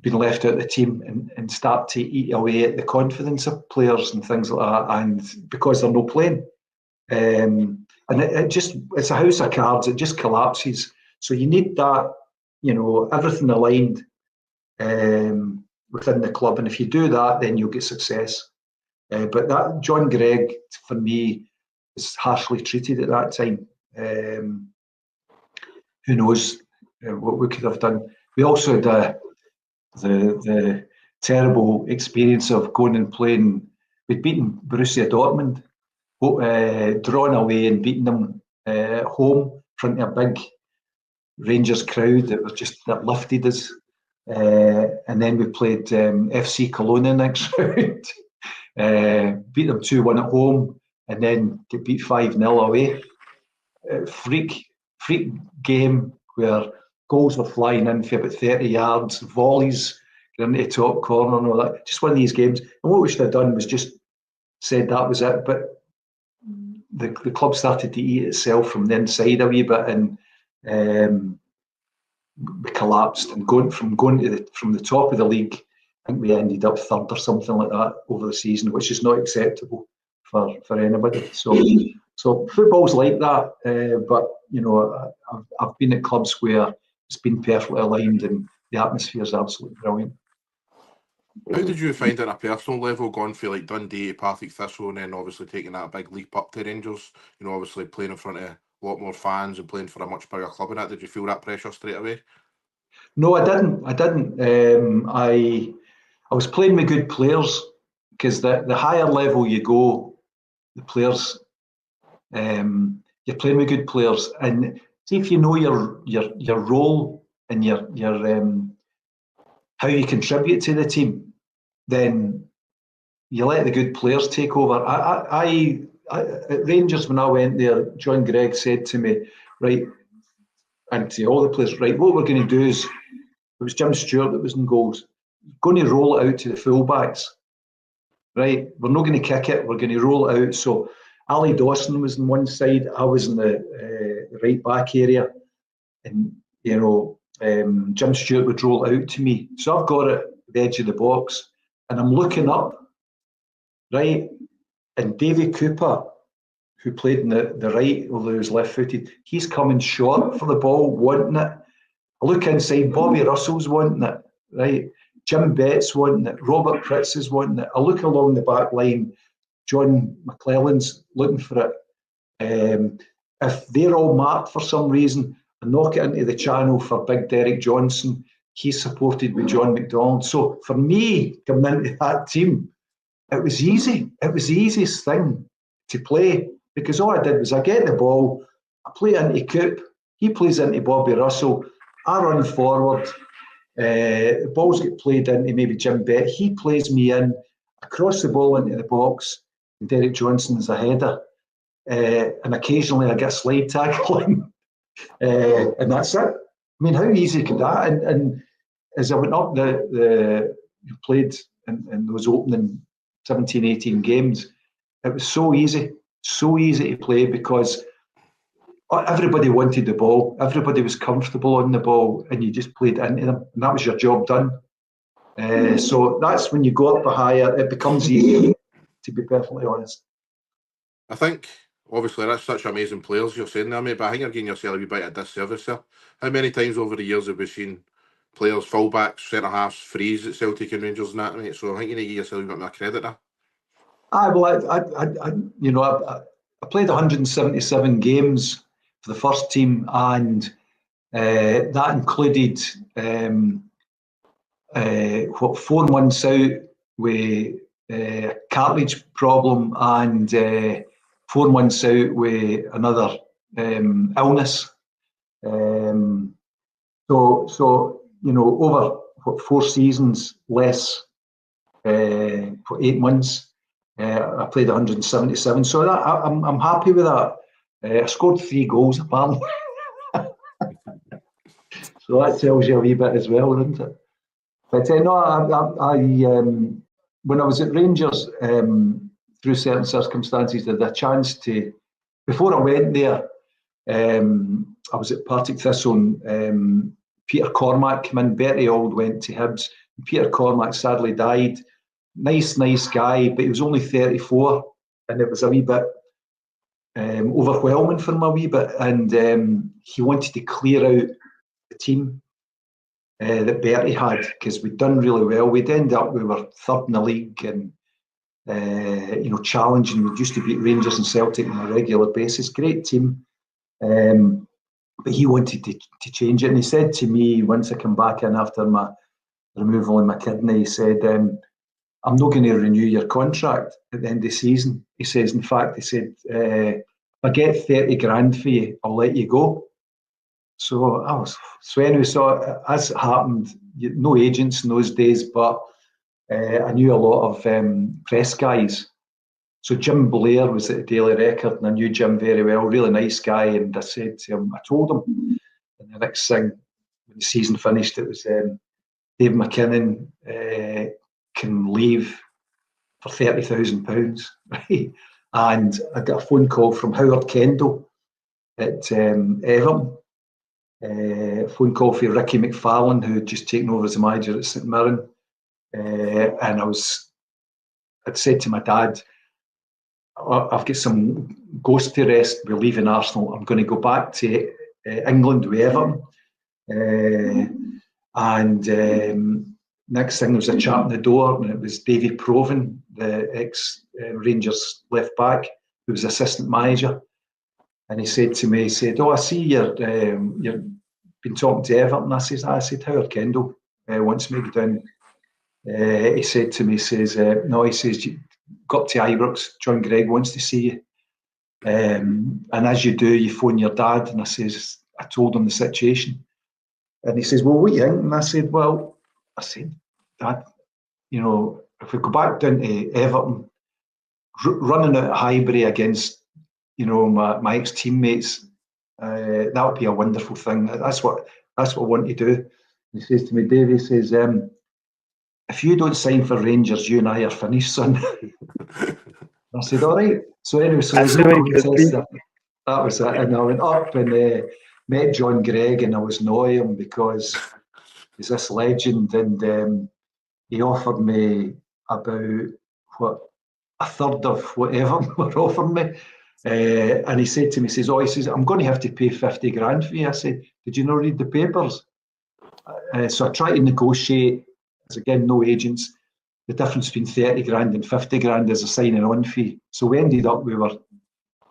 been left out of the team and start to eat away at the confidence of players and things like that, and because they're not playing. And it's a house of cards, it just collapses. So you need that, you know, everything aligned within the club, and if you do that, then you'll get success. But that John Gregg, for me, was harshly treated at that time. Who knows what we could have done? We also had the terrible experience of going and playing. We'd beaten Borussia Dortmund, drawn away and beaten them home in front of a big Rangers crowd that lifted us. And then we played FC Cologne in the next round, beat them 2-1 at home, and then get beat 5-0 away. freak game where goals were flying in for about 30 yards, volleys going into the top corner and all that. Just one of these games. And what we should have done was just said that was it. But the club started to eat itself from the inside a wee bit, and we collapsed. And from the top of the league, I think we ended up third or something like that over the season, which is not acceptable for anybody. So football's like that, but I've been at clubs where it's been perfectly aligned and the atmosphere is absolutely brilliant. How did you find it on a personal level, going for like Dundee to Partick Thistle and then obviously taking that big leap up to Rangers? Obviously playing in front of a lot more fans and playing for a much bigger club and that. Did you feel that pressure straight away? No, I didn't. I was playing with good players, because the higher level you go, the players, you're playing with good players, and see if you know your role and your how you contribute to the team, then you let the good players take over. I at Rangers, when I went there, John Gregg said to me, right, and to all the players, right, what we're going to do is, it was Jim Stewart that was in goals, going to roll it out to the fullbacks, right? We're not going to kick it, we're going to roll it out. So Ali Dawson was on one side, I was in the right back area, and Jim Stewart would roll it out to me. So I've got it at the edge of the box, and I'm looking up, right? And Davy Cooper, who played in the right, although he was left-footed, he's coming short for the ball, wanting it. I look inside, Bobby Russell's wanting it, right? Jim Betts wanting it, Robert Pritz is wanting it. I look along the back line, John McClellan's looking for it. If they're all marked for some reason, I knock it into the channel for Big Derek Johnson. He's supported with John McDonald. So for me, coming into that team, it was easy. It was the easiest thing to play, because all I did was I get the ball, I play into Coop, he plays into Bobby Russell, I run forward, the balls get played into maybe Jim Bett, he plays me in, I cross the ball into the box, and Derek Johnson's a header, and occasionally I get a slide tackling, and that's it. I mean, how easy could that? And as I went up played in those opening 17, 18 games, it was so easy to play, because everybody wanted the ball, everybody was comfortable on the ball, and you just played into them, and that was your job done. So that's when you go up the higher, it becomes easier, to be perfectly honest. I think, obviously, that's such amazing players you're saying there, mate, but I think you're getting yourself a wee bit of disservice there. How many times over the years have we seen players, fullbacks, centre-halves, freeze at Celtic and Rangers and that, mate? So I think you need to give yourself a bit more credit there. I played 177 games for the first team, and that included 4 months out with a cartilage problem, and 4 months out with another illness. So over 4 seasons less, for 8 months. I played 177, so I'm happy with that. I scored 3 goals apparently, so that tells you a wee bit as well, doesn't it? But I when I was at Rangers, through certain circumstances, I had a chance to. Before I went there, I was at Partick Thistle, and Peter Cormack came in. Bertie Auld went to Hibs. Peter Cormack sadly died. Nice guy, but he was only 34, and it was a wee bit overwhelming for him a wee bit, and he wanted to clear out the team that Bertie had, because we'd done really well. We were third in the league, and challenging. We used to beat Rangers and Celtic on a regular basis. Great team, but he wanted to change it, and he said to me once I came back in after my removal of my kidney, he said, I'm not going to renew your contract at the end of the season. He says, in fact, he said, if I get 30 grand for you, I'll let you go. So anyway, so as it happened, no agents in those days, but I knew a lot of press guys, So Jim Blair was at the Daily Record, and I knew Jim very well, really nice guy. And I said to him, I told him, and the next thing, when the season finished, it was Dave MacKinnon can leave for £30,000, right? And I got a phone call from Howard Kendall at Everton. A phone call for Ricky McFarlane, who had just taken over as a manager at St Mirren. And I'd said to my dad, I've got some ghost to rest. We're leaving Arsenal. I'm going to go back to England with Everton. Next thing, there was a chat on the door, and it was Davy Provan, the ex-Rangers left back, who was assistant manager. And he said to me, he said, "Oh, I see you've been talking to Everton." I said, "Howard Kendall wants me to go down." He said to me, he says, "No," he says, "you got to Ibrox. John Gregg wants to see you. And as you do, you phone your dad." And I told him the situation. And he says, "Well, what do you think?" And I said, "Dad, if we go back down to Everton, running out of Highbury against, my ex-teammates, that would be a wonderful thing. That's what I want to do." He says to me, "Dave," he says, "if you don't sign for Rangers, you and I are finished, son." I said, "All right." So anyway, there was no contest. That was it. And I went up and met John Gregg, and I was annoying him because he's this legend, and he offered me about a third of whatever were offering me. And he said to me, he says, "I'm going to have to pay 50 grand for you." I said, "Did you not read the papers?" So I tried to negotiate, as again, no agents. The difference between 30 grand and 50 grand is a signing on fee. So we were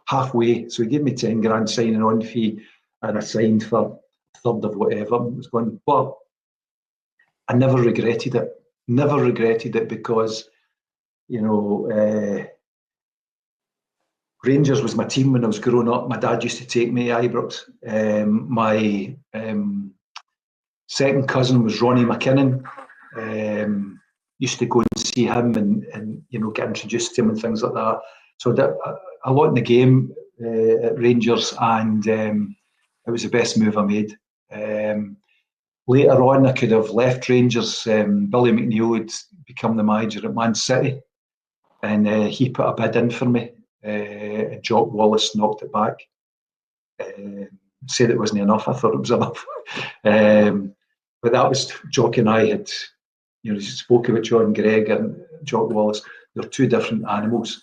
halfway. So he gave me 10 grand signing on fee, and I signed for a third of whatever it was going. But I never regretted it. Never regretted it because, Rangers was my team when I was growing up. My dad used to take me to Ibrox. My second cousin was Ronnie McKinnon. Used to go and see him and get introduced to him and things like that. So I did a lot in the game at Rangers, and it was the best move I made. Later on, I could have left Rangers. Billy McNeil had become the manager at Man City, and he put a bid in for me. And Jock Wallace knocked it back. Said it wasn't enough. I thought it was enough. But that was Jock, and I had, spoke about John Gregg and Jock Wallace. They're two different animals.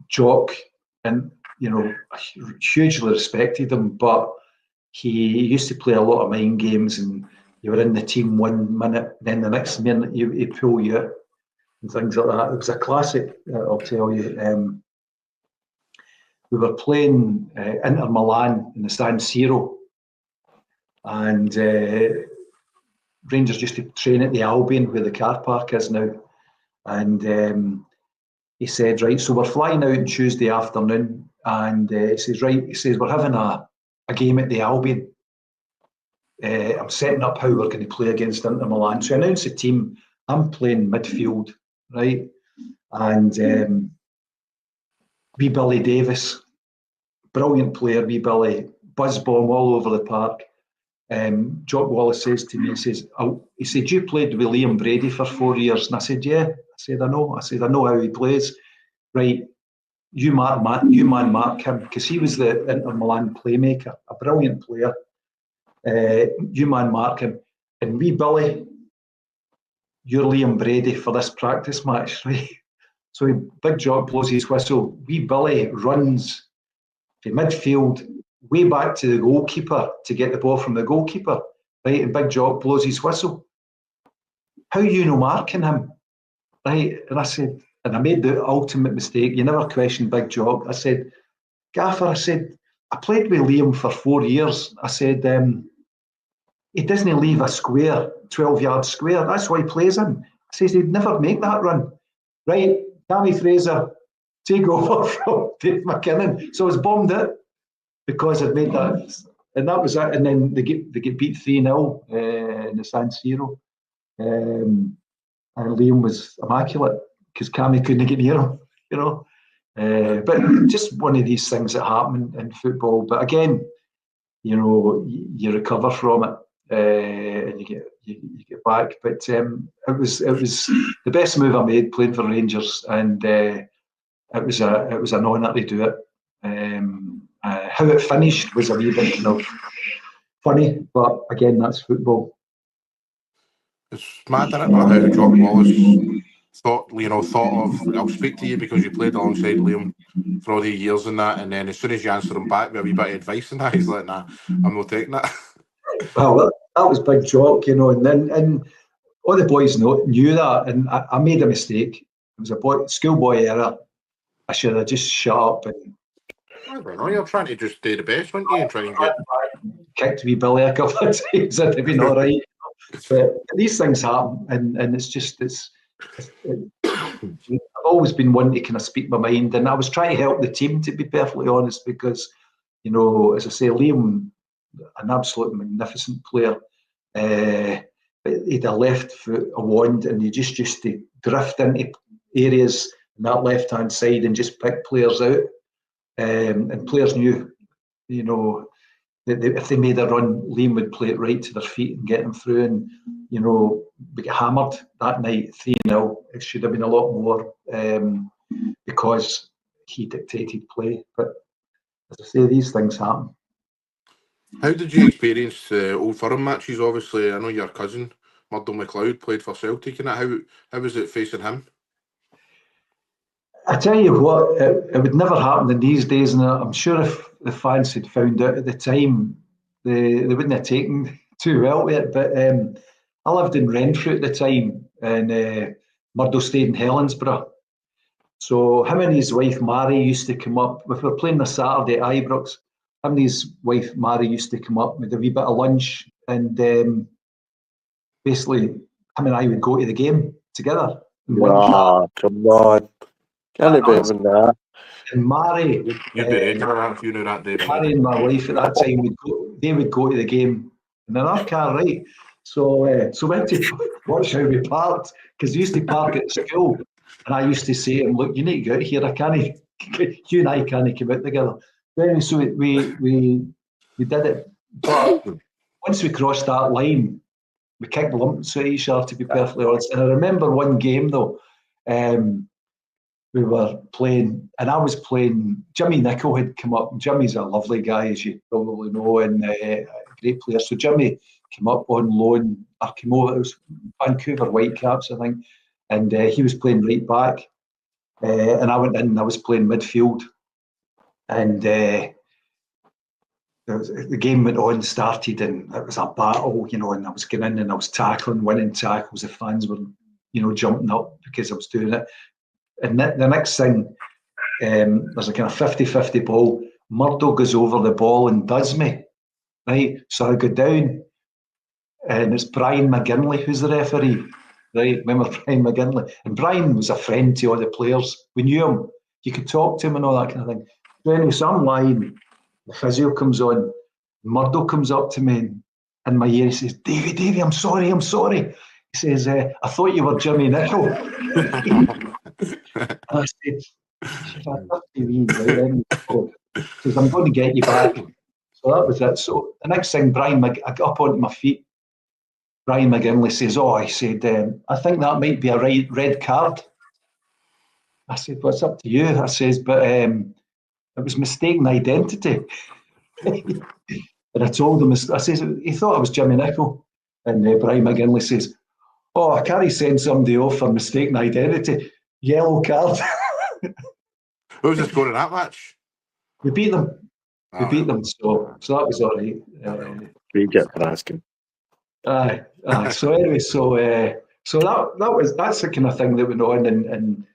Jock, and I hugely respected him, but he used to play a lot of mind games, and you were in the team 1 minute, then the next minute he'd pull you out and things like that. It was a classic, I'll tell you. We were playing Inter Milan in the San Siro, and Rangers used to train at the Albion, where the car park is now. And he said, "Right, so we're flying out on Tuesday afternoon," and he says, "We're having a game at the Albion. I'm setting up how we're going to play against Inter Milan." So I announced the team. I'm playing midfield, right? And wee Billy Davis, brilliant player, wee Billy, buzz bomb all over the park. Jock Wallace says to me, he said, "You played with Liam Brady for 4 years." And I said, "Yeah." I said, "I know." I said, "I know how he plays." "Right, you man mark him," because he was the Inter Milan playmaker, a brilliant player. "You man mark him. And wee Billy, you're Liam Brady for this practice match," right? So Big Jock blows his whistle. Wee Billy runs from midfield way back to the goalkeeper to get the ball from the goalkeeper, right? And Big Jock blows his whistle. "How you no marking him?" Right? And I said, and I made the ultimate mistake. You never question Big Jock. I said, "Gaffer," I said, "I played with Liam for 4 years." I said, "He doesn't leave a square, 12-yard square. That's why he plays him." I says, "He'd never make that run." Right, Tammy Fraser, take over from Dave MacKinnon. So I was bombed it because I'd made that. And that was it. And then they get beat 3-0 in the San Siro. And Liam was immaculate. because Cammy couldn't get near him, you know. But just one of these things that happen in football. But again, you know, you recover from it and you get back. But it was the best move I made playing for Rangers, and it was an honour to do it. How it finished was a wee bit kind of funny, but again, that's football. It's mad, isn't it, how Jock Wallace thought of, I'll speak to you because you played alongside Liam for all the years and that, and then as soon as you answer him back with a wee bit of advice and that, he's like, nah, I'm not taking that. Well, that was big Jock, you know, and all the boys knew that, and I made a mistake. It was a schoolboy error. I should have just shut up and I don't know, you're trying to just do the best, weren't you, and try and get... kicked wee Billy a couple of times. It'd have been all right. But these things happen, and I've always been one to kind of speak my mind, and I was trying to help the team, to be perfectly honest, because, you know, as I say, Liam, an absolute magnificent player, but he'd a left foot, a wand, and he just used to drift into areas on that left-hand side and just pick players out, and players knew, you know, if they made a run, Liam would play it right to their feet and get them through. And, you know, we got hammered that night 3-0. It should have been a lot more because he dictated play. But as I say, these things happen. How did you experience the Old Firm matches? Obviously, I know your cousin, Murdo McLeod, played for Celtic. And how was it facing him? I tell you what, it would never happen in these days, and I'm sure if the fans had found out at the time, they wouldn't have taken too well with it. But I lived in Renfrew at the time, and Murdo stayed in Helensburgh. So him and his wife Mary used to come up. If we were playing the Saturday at Ibrox, him and his wife Mary used to come up with a wee bit of lunch, and basically him and I would go to the game together. Oh, come on. Can't be better than that. And Mary, You'd be ready for that if you knew that, David. Mary and my wife at that time would go to the game in our car, right? So we had to watch how we parked, because we used to park at school, and I used to say to him, look, you need to get out here. I can't. You and I can't come out together. Anyway, so we did it, but once we crossed that line, we kicked lumps at each other, to be perfectly honest. And I remember one game though. We were playing, and I was playing. Jimmy Nicholl had come up. Jimmy's a lovely guy, as you probably know, and a great player. So Jimmy came up on loan. I came over. It was Vancouver Whitecaps, I think, and he was playing right back, and I went in. And I was playing midfield, and the game went on, started, and it was a battle, you know. And I was going in, and I was tackling, winning tackles. The fans were, you know, jumping up because I was doing it. And the next thing, there's a kind of 50-50 ball. Murdo goes over the ball and does me, right? So I go down, and it's Brian McGinley who's the referee, right? Remember Brian McGinley? And Brian was a friend to all the players. We knew him. You could talk to him and all that kind of thing. So anyway, so I'm lying. The physio comes on. Murdo comes up to me in my ear. He says, Davey, I'm sorry. He says, I thought you were Jimmy Nicholl. And I said, he says, I'm going to get you back. So that was it. So the next thing, I got up onto my feet. Brian McGinley says, he said, I think that might be a red card. I said, well, it's up to you. I says, but it was mistaken identity. And I told him, I says, he thought I was Jimmy Nicholl. And Brian McGinley says, I can't send somebody off for mistaken identity. Yellow card. Who was the score in that match? We beat them. So that was all right. Reject for asking. So anyway, that's the kind of thing that went on, and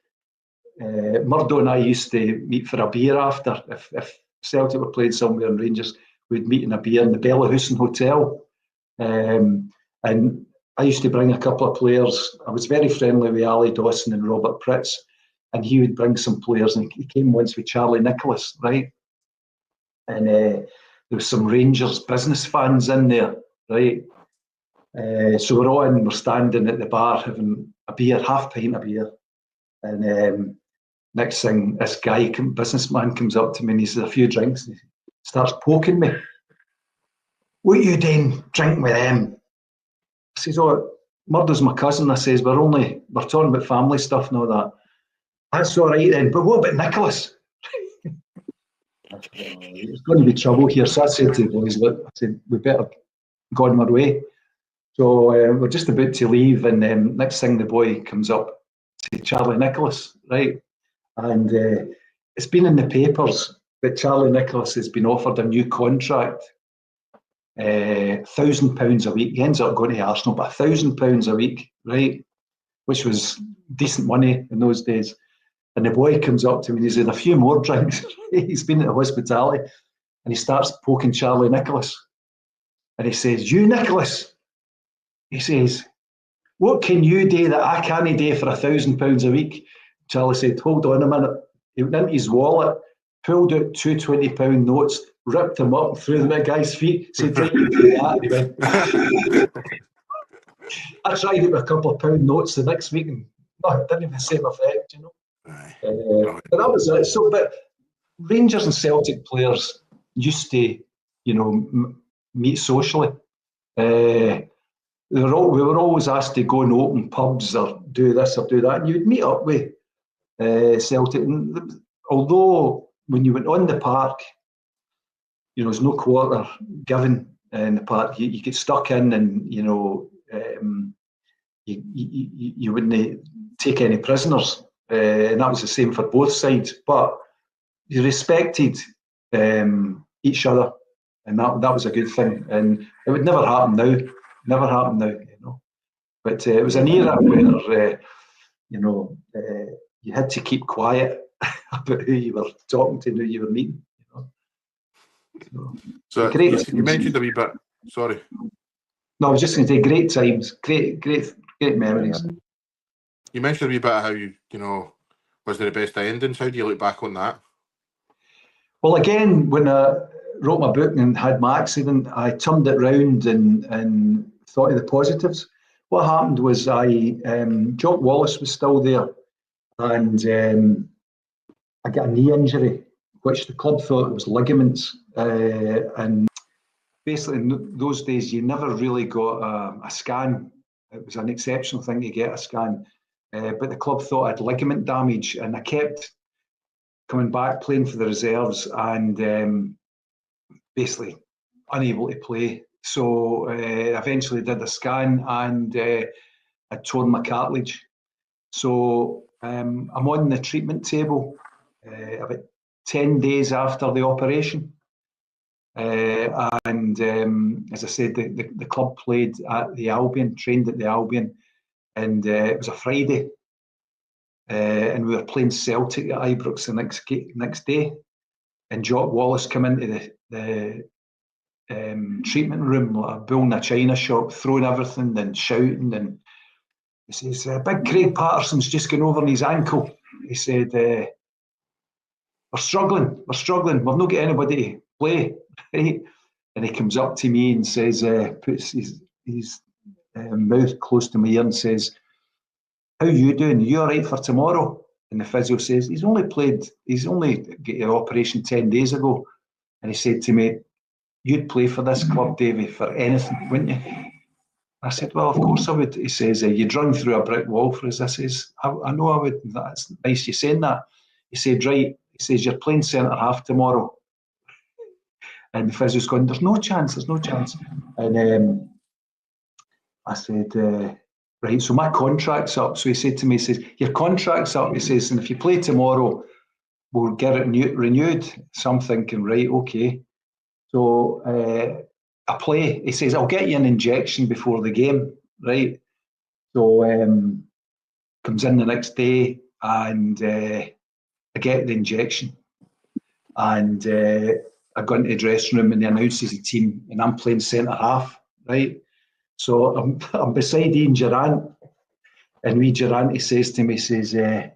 Murdo and I used to meet for a beer after. If Celtic were playing somewhere in Rangers, we'd meet in a beer in the Bellahusen Hotel, and I used to bring a couple of players. I was very friendly with Ali Dawson and Robert Pritz, and he would bring some players. And he came once with Charlie Nicholas, right? And there was some Rangers business fans in there, right? So we're standing at the bar having a beer, half pint of beer, And next thing, this guy, businessman, comes up to me and he says, a few drinks, and he starts poking me. What are you doing drinking with them? I says, oh, Murdo's my cousin. I says, we're talking about family stuff and all that. That's all right then, but what about Nicholas? There's going to be trouble here. So I said to the boys, look, I said, we better go on our way. So we're just about to leave, and next thing the boy comes up to Charlie Nicholas, right? And it's been in the papers that Charlie Nicholas has been offered a new contract, £1,000 a week. He ends up going to Arsenal, but £1,000 a week, right? Which was decent money in those days. And the boy comes up to me and he's had a few more drinks. He's been at the hospitality, and he starts poking Charlie Nicholas. And he says, you, Nicholas, he says, what can you do that I can't do for £1,000 a week? Charlie said, hold on a minute. He went into his wallet, pulled out two £20 notes, ripped them up, threw them at the guy's feet, said, right, you do that. He went, I tried it with a couple of pound notes the next week, and no, it didn't have the same effect, you know. But that was it. So, but Rangers and Celtic players used to, you know, meet socially. We were always asked to go and open pubs or do this or do that, and you would meet up with Celtic. And although when you went on the park, you know, there's no quarter given in the park. You get stuck in, and you know, you wouldn't take any prisoners. And that was the same for both sides, but you respected each other, and that was a good thing. And it would never happen now. Never happen now, you know. But it was an era where you know, you had to keep quiet about who you were talking to and who you were meeting. You know. So you mentioned a wee bit. Sorry. No, I was just going to say great times, great memories. You mentioned a wee bit how you know, was there the best endings? How do you look back on that? Well, again, when I wrote my book and had my accident, I turned it round and thought of the positives. What happened was Jock Wallace was still there, and I got a knee injury, which the club thought it was ligaments. And basically, in those days, you never really got a scan. It was an exceptional thing to get a scan. But the club thought I had ligament damage, and I kept coming back playing for the reserves and basically unable to play. So eventually did a scan, and I torn my cartilage. So I'm on the treatment table about 10 days after the operation. And as I said, the club played at the Albion, trained at the Albion, and it was a Friday. And we were playing Celtic at Ibrox the next day. And Jock Wallace came into the treatment room like a bull in a china shop, throwing everything and shouting. And he says, Big Craig Patterson's just gone over on his ankle. He said, we're struggling, we've not got anybody to play. Right? And he comes up to me and says, puts his mouth close to my ear and says, how are you doing? Are you all right for tomorrow? And the physio says, he's only got an operation 10 days ago. And he said to me, you'd play for this club, Davy, for anything, wouldn't you? I said, well, of course I would. He says, you'd run through a brick wall for us. I says, I know I would. That's nice you saying that. He said, right. He says, you're playing centre half tomorrow. And the physio's going, there's no chance. And I said, right, so my contract's up. So he said to me, he says, your contract's up. He says, and if you play tomorrow, we'll get it renewed. So I'm thinking, right, okay. So I play. He says, I'll get you an injection before the game, right? So comes in the next day, and I get the injection. And I go into the dressing room, and he announces the team, and I'm playing centre half, right? So I'm beside Ian Durant, and wee Durant, he says to me, he says, I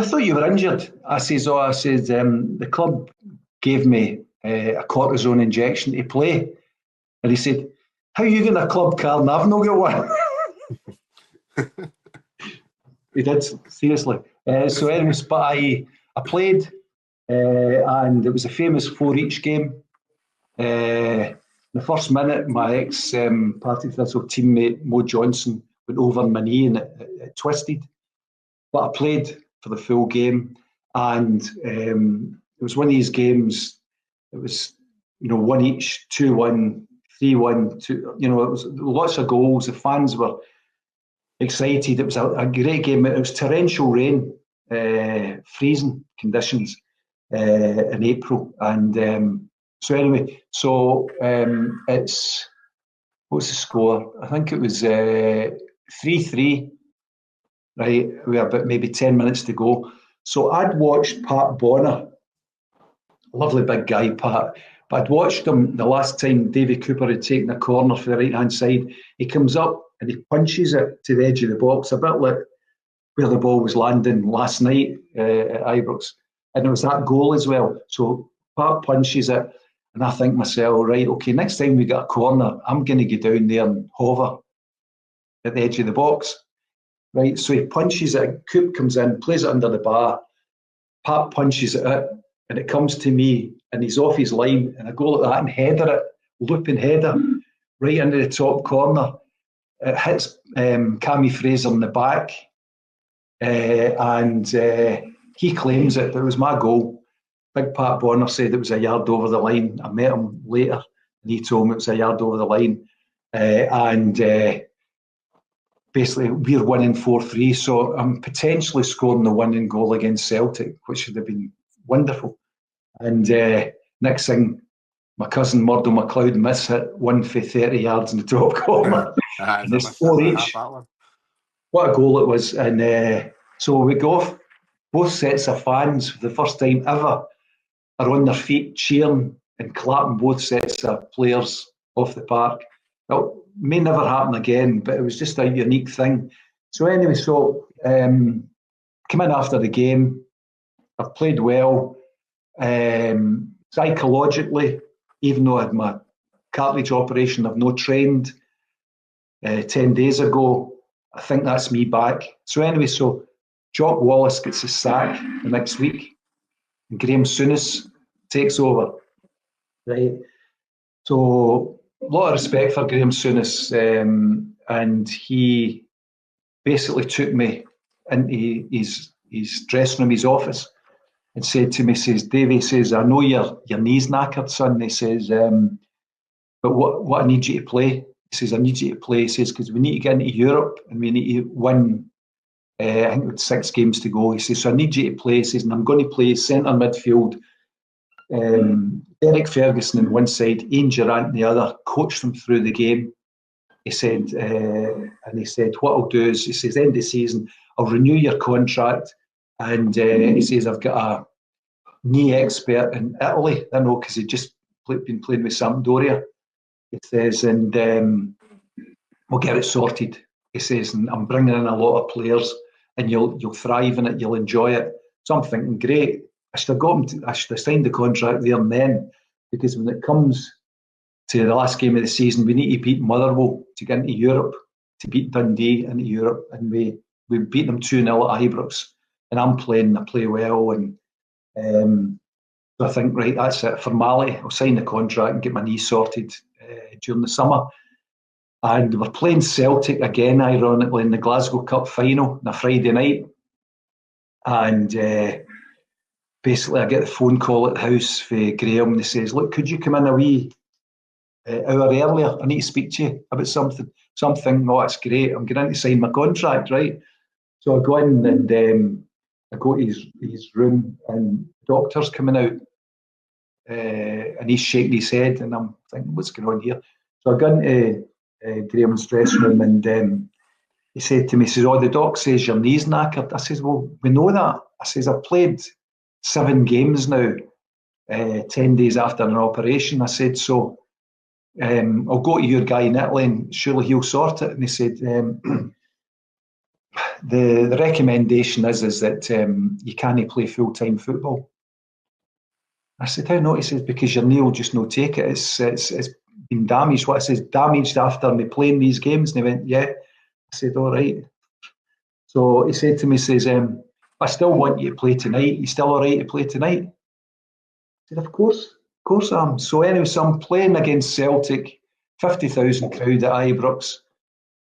thought you were injured. I says, the club gave me a cortisone injection to play. And he said, how are you getting a club card and I've not got one? He did, seriously. So anyways, but I played, and it was a famous 4-each game. The first minute, my ex-Partick Thistle teammate Mo Johnson went over my knee and it twisted. But I played for the full game, and it was one of these games. It was 1-each, 2-1, 3-1. 2. It was lots of goals. The fans were excited. It was a great game. It was torrential rain, freezing conditions in April, and so anyway, it's what's the score? I think it was 3-3. Right, we have about maybe 10 minutes to go. So I'd watched Pat Bonner, lovely big guy, Pat. But I'd watched him the last time Davy Cooper had taken a corner for the right-hand side. He comes up and he punches it to the edge of the box, a bit like where the ball was landing last night at Ibrox. And it was that goal as well. So Pat punches it, and I think myself, right, okay, next time we get a corner, I'm going to get down there and hover at the edge of the box. Right, so he punches it, Coop comes in, plays it under the bar, Pat punches it out, and it comes to me, and he's off his line, and I go like that and header it, looping header, right into the top corner. It hits Cammy Fraser in the back, and he claims it, but it was my goal. Big Pat Bonner said it was a yard over the line. I met him later, and he told me it was a yard over the line, and basically we're winning 4-3, so I'm potentially scoring the winning goal against Celtic, which would have been wonderful. And next thing, my cousin Murdo McLeod miss hit one for 30 yards in the top corner. And it's 4-each. What a goal it was. And so we go off, both sets of fans for the first time ever are on their feet cheering and clapping both sets of players off the park. Well, may never happen again, but it was just a unique thing. So anyway, come in after the game. I've played well. Psychologically, even though I had my cartilage operation, I've not trained 10 days ago. I think that's me back. So anyway, Jock Wallace gets his sack the next week, and Graham Souness takes over. Right. So a lot of respect for Graham Souness, and he basically took me into his dressing room, his office, and said to me, says, Davey, says, I know your knee's knackered, son. He says, but what I need you to play, he says, I need you to play, he says, because we need to get into Europe and we need to win, I think it's 6 games to go. He says, so I need you to play, he says, and I'm going to play centre midfield. Derek Ferguson on one side, Ian Durant on the other, coached them through the game. He said, what I'll do is, he says, end of the season, I'll renew your contract. And he says, I've got a knee expert in Italy, I know, because he'd just been playing with Sampdoria. He says, and we'll get it sorted. He says, and I'm bringing in a lot of players, and you'll thrive in it, you'll enjoy it. So I'm thinking, great. I should have signed the contract there and then, because when it comes to the last game of the season, we need to beat Motherwell to get into Europe, to beat Dundee into Europe, and we beat them 2-0 at Ibrox. And I play well, and so I think, right, that's it, formality. I'll sign the contract and get my knee sorted during the summer. And we're playing Celtic again, ironically, in the Glasgow Cup final on a Friday night. And basically, I get the phone call at the house for Graham, and he says, look, could you come in a wee hour earlier? I need to speak to you about something. Oh, that's great. I'm going to sign my contract, right? So I go in and I go to his room, and the doctor's coming out, and he's shaking his head, and I'm thinking, what's going on here? So I go into Graham's dressing room, and he said to me, he says, oh, the doc says your knee's knackered. I says, well, we know that. I says, I've played 7 games now, 10 days after an operation. I said, so I'll go to your guy in Italy, and surely he'll sort it. And he said, the recommendation is that you can't play full-time football. I said, how not? He says, because your knee will just not take it. It's been damaged. What I says, damaged after me playing these games? And he went, yeah. I said, all right. So he said to me, says, I still want you to play tonight. You still all right to play tonight? I said, of course I am. So anyway, so I'm playing against Celtic, 50,000 crowd at Ibrox,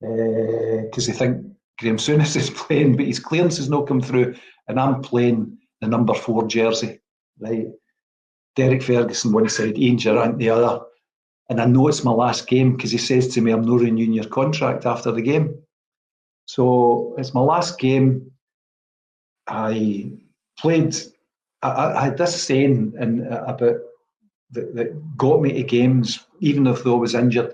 because they think Graham Souness is playing, but his clearance has not come through, and I'm playing the number 4 jersey, right? Derek Ferguson one side, Ian Durrant the other. And I know it's my last game because he says to me, I'm not renewing your contract after the game. So it's my last game. I played, I had this saying about that got me to games, even if though I was injured.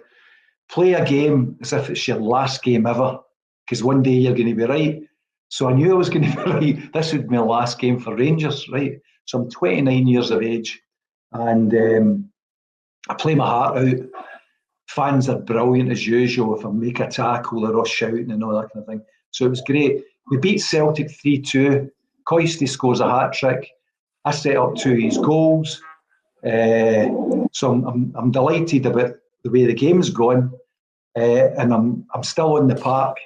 Play a game as if it's your last game ever, because one day you're going to be right. So I knew I was going to be right. This would be my last game for Rangers, right? So I'm 29 years of age, and I play my heart out. Fans are brilliant as usual. If I make a tackle, they're all shouting and all that kind of thing. So it was great. We beat Celtic 3-2. Coisty scores a hat-trick. I set up 2 of his goals. So I'm delighted about the way the game's gone. And I'm still on the park.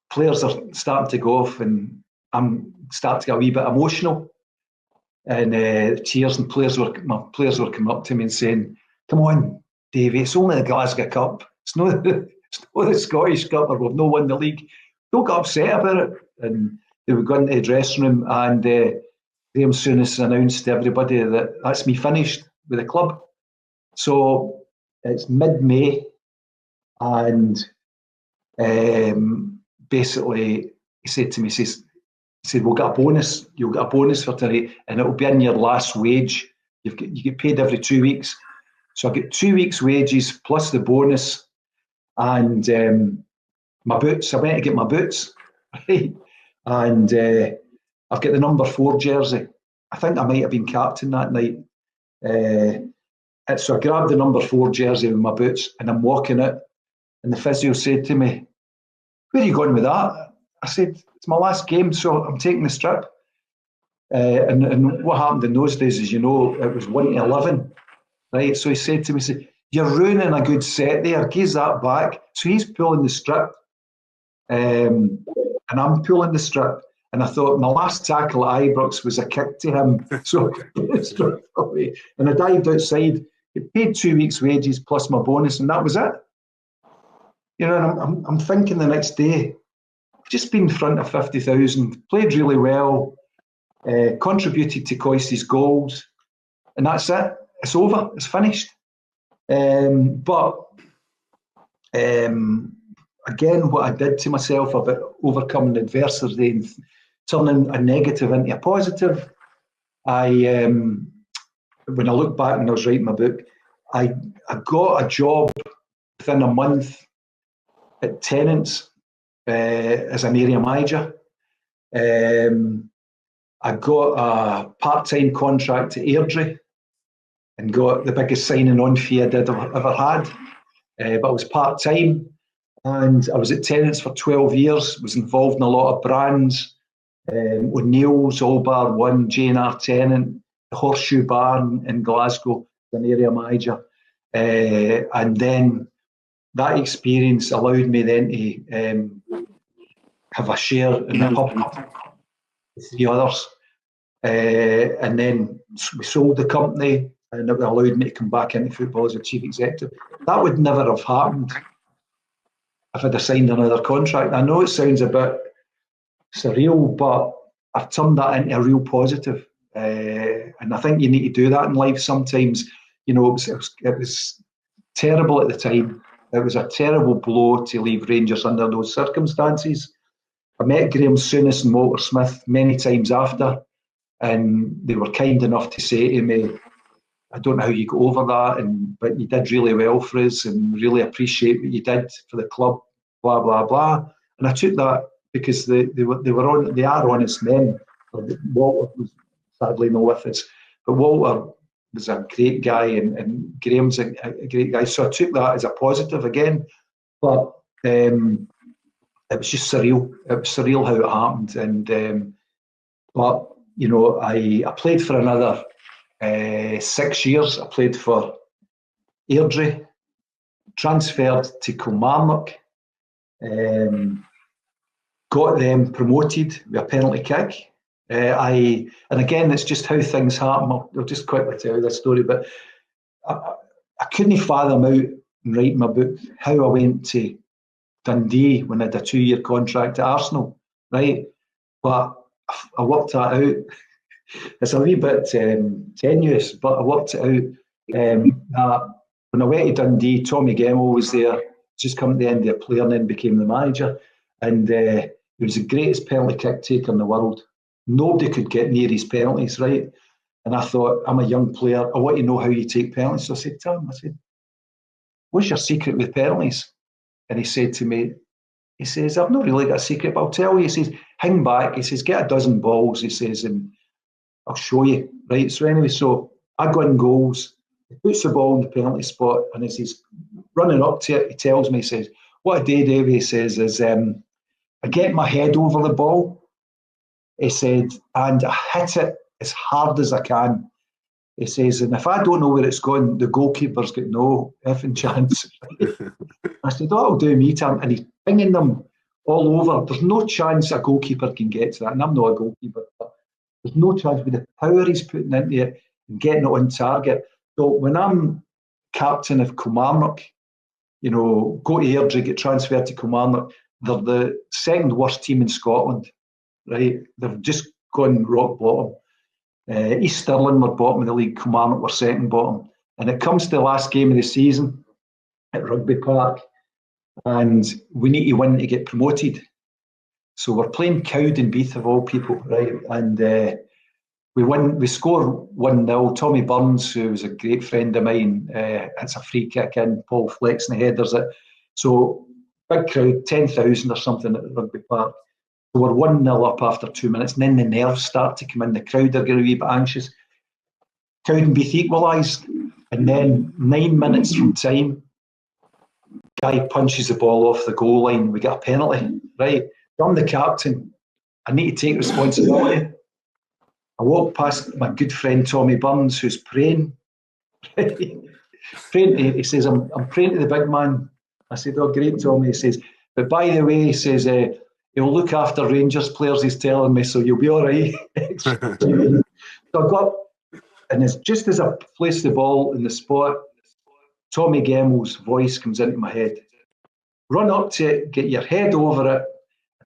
Players are starting to go off, and I'm starting to get a wee bit emotional. And tears, and my players were coming up to me and saying, "Come on, Davey, it's only the Glasgow Cup. It's not the Scottish Cup, or we've not won the league. Don't get upset about it." And they would go into the dressing room, and Graham Souness announced to everybody that that's me finished with the club. So it's mid-May, and basically he said to me, he said, "We'll get a bonus. You'll get a bonus for today, and it'll be in your last wage. You get paid every 2 weeks." So I get 2 weeks' wages plus the bonus, and my boots. I went to get my boots, right? And I've got the number 4 jersey. I think I might have been captain that night. So I grabbed the number 4 jersey with my boots, and I'm walking it. And the physio said to me, "Where are you going with that?" I said, "It's my last game, so I'm taking the strip." And what happened in those days is, it was 1-11, right? So he said to me, "You're ruining a good set there. Give that back." So he's pulling the strip, and I'm pulling the strip. And I thought my last tackle at Ibrox was a kick to him. So I put the strip away. And I dived outside. He paid 2 weeks' wages plus my bonus, and that was it. And I'm thinking the next day, just been in front of 50,000, played really well, contributed to Coisty's goals, and that's it. It's over. It's finished. But again, what I did to myself about overcoming adversity and turning a negative into a positive, when I look back when I was writing my book, I got a job within a month at Tennent's as an area manager. I got a part-time contract at Airdrie and got the biggest signing on fee I'd ever had. But I was part-time, and I was at Tennent's for 12 years, was involved in a lot of brands, O'Neill's, All Bar One, J&R Tennant, the Horseshoe Bar in Glasgow, as an area manager. And then that experience allowed me then to have a share in the pub with 3 others. And then we sold the company, and it allowed me to come back into football as a chief executive. That would never have happened if I'd have signed another contract. I know it sounds a bit surreal, but I've turned that into a real positive. And I think you need to do that in life sometimes. It was terrible at the time. It was a terrible blow to leave Rangers under those circumstances. I met Graham Souness and Walter Smith many times after, and they were kind enough to say to me, "I don't know how you got over that, but you did really well for us, and really appreciate what you did for the club, blah, blah, blah." And I took that because they are honest men. Walter was sadly not with us, but Walter was a great guy, and Graham's a great guy. So I took that as a positive again. But it was just surreal. It was surreal how it happened. And but I played for another 6 years. I played for Airdrie, transferred to Kilmarnock, got them promoted with a penalty kick. And again, it's just how things happen. I'll just quickly tell you this story, but I couldn't fathom out in writing my book how I went to Dundee when I had a 2-year contract at Arsenal, right? But I worked that out. It's a wee bit tenuous, but I worked it out. When I went to Dundee, Tommy Gemmell was there, just coming to the end of the player and then became the manager. And he was the greatest penalty kick taker in the world. Nobody could get near his penalties, right? And I thought, I'm a young player. I want to know how you take penalties. So I said to him, what's your secret with penalties? And he said to me, he says, I've not really got a secret, but I'll tell you. He says, hang back. He says, get a dozen balls. He says, and I'll show you. Right. So anyway, so I go in goals. He puts the ball in the penalty spot, and as he's running up to it, he tells me, he says, what I did, Dave, he says, is I get my head over the ball. He said, and I hit it as hard as I can. He says, and if I don't know where it's going, the goalkeeper's got no effing chance. I said, that'll do me, Tam. And he's pinging them all over. There's no chance a goalkeeper can get to that. And I'm not a goalkeeper, but there's no chance with the power he's putting into it and getting it on target. So when I'm captain of Kilmarnock, you know, go to Airdrie, get transferred to Kilmarnock, they're the second worst team in Scotland, right? They've just gone rock bottom. East Stirling were bottom of the league, Kilmarnock were second bottom. And it comes to the last game of the season at Rugby Park, and we need to win to get promoted. So we're playing Cowdenbeath of all people, right? And we win. We score 1-0. Tommy Burns, who was a great friend of mine, hits a free kick in. Paul Flexen headers it. So big crowd, 10,000 or something at Rugby Park. So we're 1-0 up after 2 minutes, and then the nerves start to come in. The crowd are getting a wee bit anxious. Cowdenbeath equalised, and then 9 minutes from time, guy punches the ball off the goal line. We get a penalty, right? I'm the captain. I need to take responsibility. I walk past my good friend Tommy Burns, who's praying. Praying. He says, I'm praying to the big man. I said, oh, great, Tommy. He says, but by the way, he says, he'll look after Rangers players, he's telling me, so you'll be all right. So I got, and it's just as I place the ball in the spot, Tommy Gemmell's voice comes into my head. Run up to it, get your head over it,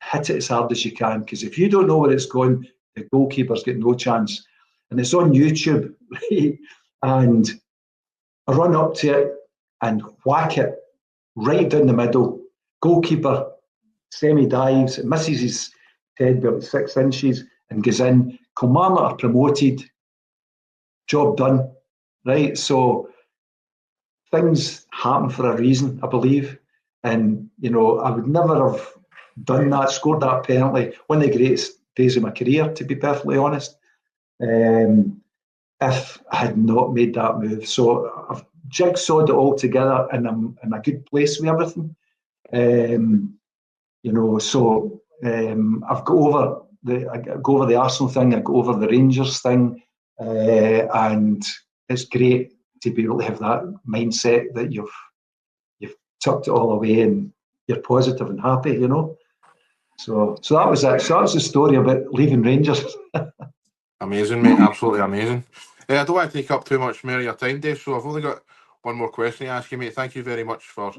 hit it as hard as you can, because if you don't know where it's going, the goalkeeper's got no chance. And it's on YouTube, right? And I run up to it and whack it right down the middle. Goalkeeper semi-dives, it misses his head by about 6 inches and goes in. Kilmarnock are promoted, job done, right? So things happen for a reason, I believe. And, you know, I would never have done that, scored that penalty, one of the greatest days of my career, to be perfectly honest, if I had not made that move. So I've jigsawed it all together, and I'm in a good place with everything. You know, so I've got over the Arsenal thing, I got over the Rangers thing, and it's great to be able to have that mindset that you've tucked it all away and you're positive and happy, you know. So that was it. So that was the story about leaving Rangers. Amazing, mate. Absolutely amazing. I don't want to take up too much more of your time, Dave, so I've only got one more question to ask you, mate. Thank you very much for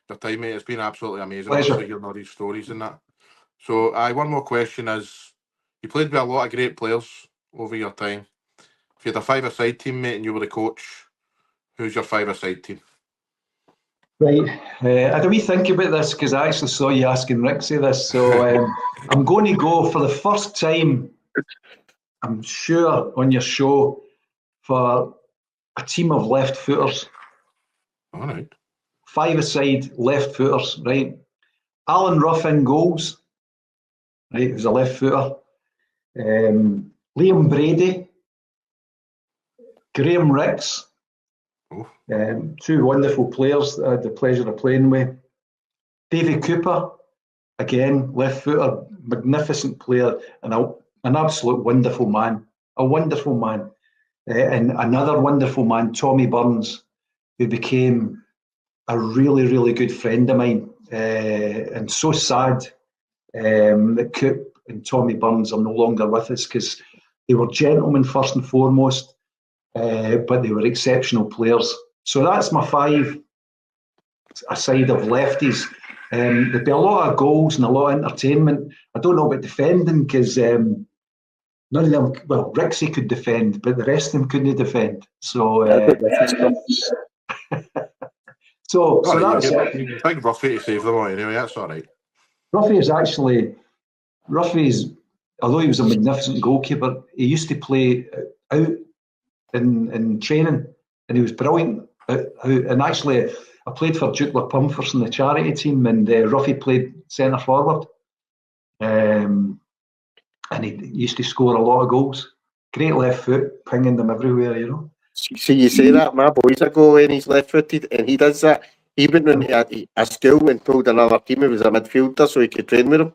your time, mate. It's been absolutely amazing. Pleasure. Hearing all these stories and that. So one more question is, you played with a lot of great players over your time. If you had a five-a-side team, mate, and you were the coach, who's your five-a-side team? Right. I had a wee think about this because I actually saw you asking Rixie this. So I'm going to go for the first time, I'm sure, on your show for a team of left footers. All right. Five-a-side left footers, right? Alan Ruffin goals, right? Who's a left footer. Liam Brady, Graham Ricks. Two wonderful players I had the pleasure of playing with. Davy Cooper, again, left footer, magnificent player, and an absolute wonderful man. A wonderful man. And another wonderful man, Tommy Burns, who became a really, really good friend of mine. And so sad that Coop and Tommy Burns are no longer with us, because they were gentlemen first and foremost, but they were exceptional players. So that's my 5 aside of lefties. There'd be a lot of goals and a lot of entertainment. I don't know about defending, because none of them, well, Rixie could defend, but the rest of them couldn't defend. So, so that's it. I think Ruffy to save them all anyway, that's all right. Ruffy's, although he was a magnificent goalkeeper, he used to play out in training, and he was brilliant. And actually, I played for Duke Pumpers in the charity team, and Ruffy played centre forward. And he used to score a lot of goals. Great left foot, pinging them everywhere, you know. See, you say that, my boy's a goalie and he's left-footed, and he does that. He went into a school and told another team he was a midfielder so he could train with him.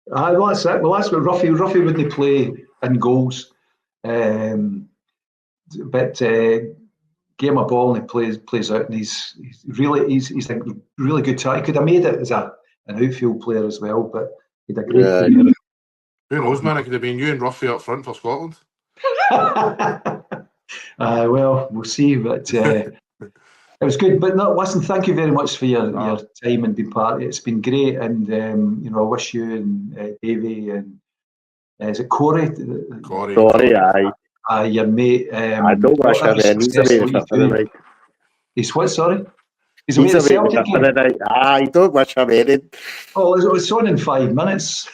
Well, that's it. Well, that's what Ruffy wouldn't play in goals. But give him a ball and he plays out, and he's a really good talent. He could have made it as an outfield player as well, but he had a great career. Who knows, man? It could have been you and Ruffy up front for Scotland. Well, we'll see. But it was good. But no, listen, thank you very much for your time and being part of it. It's been great, and you know, I wish you and Davey and is it Corey? Corey, aye. Your mate. I don't wish him in. He's away for the night. He's what? Sorry. He's away for the night. I don't wish him in. Oh, it's on in 5 minutes.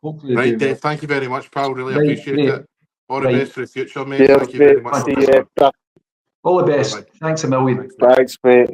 Hopefully right, Dave, thank you very much, pal. Really appreciate it. All the best for the future, mate. Cheers, thank you very much. All the best. Thanks a million. Thanks, mate.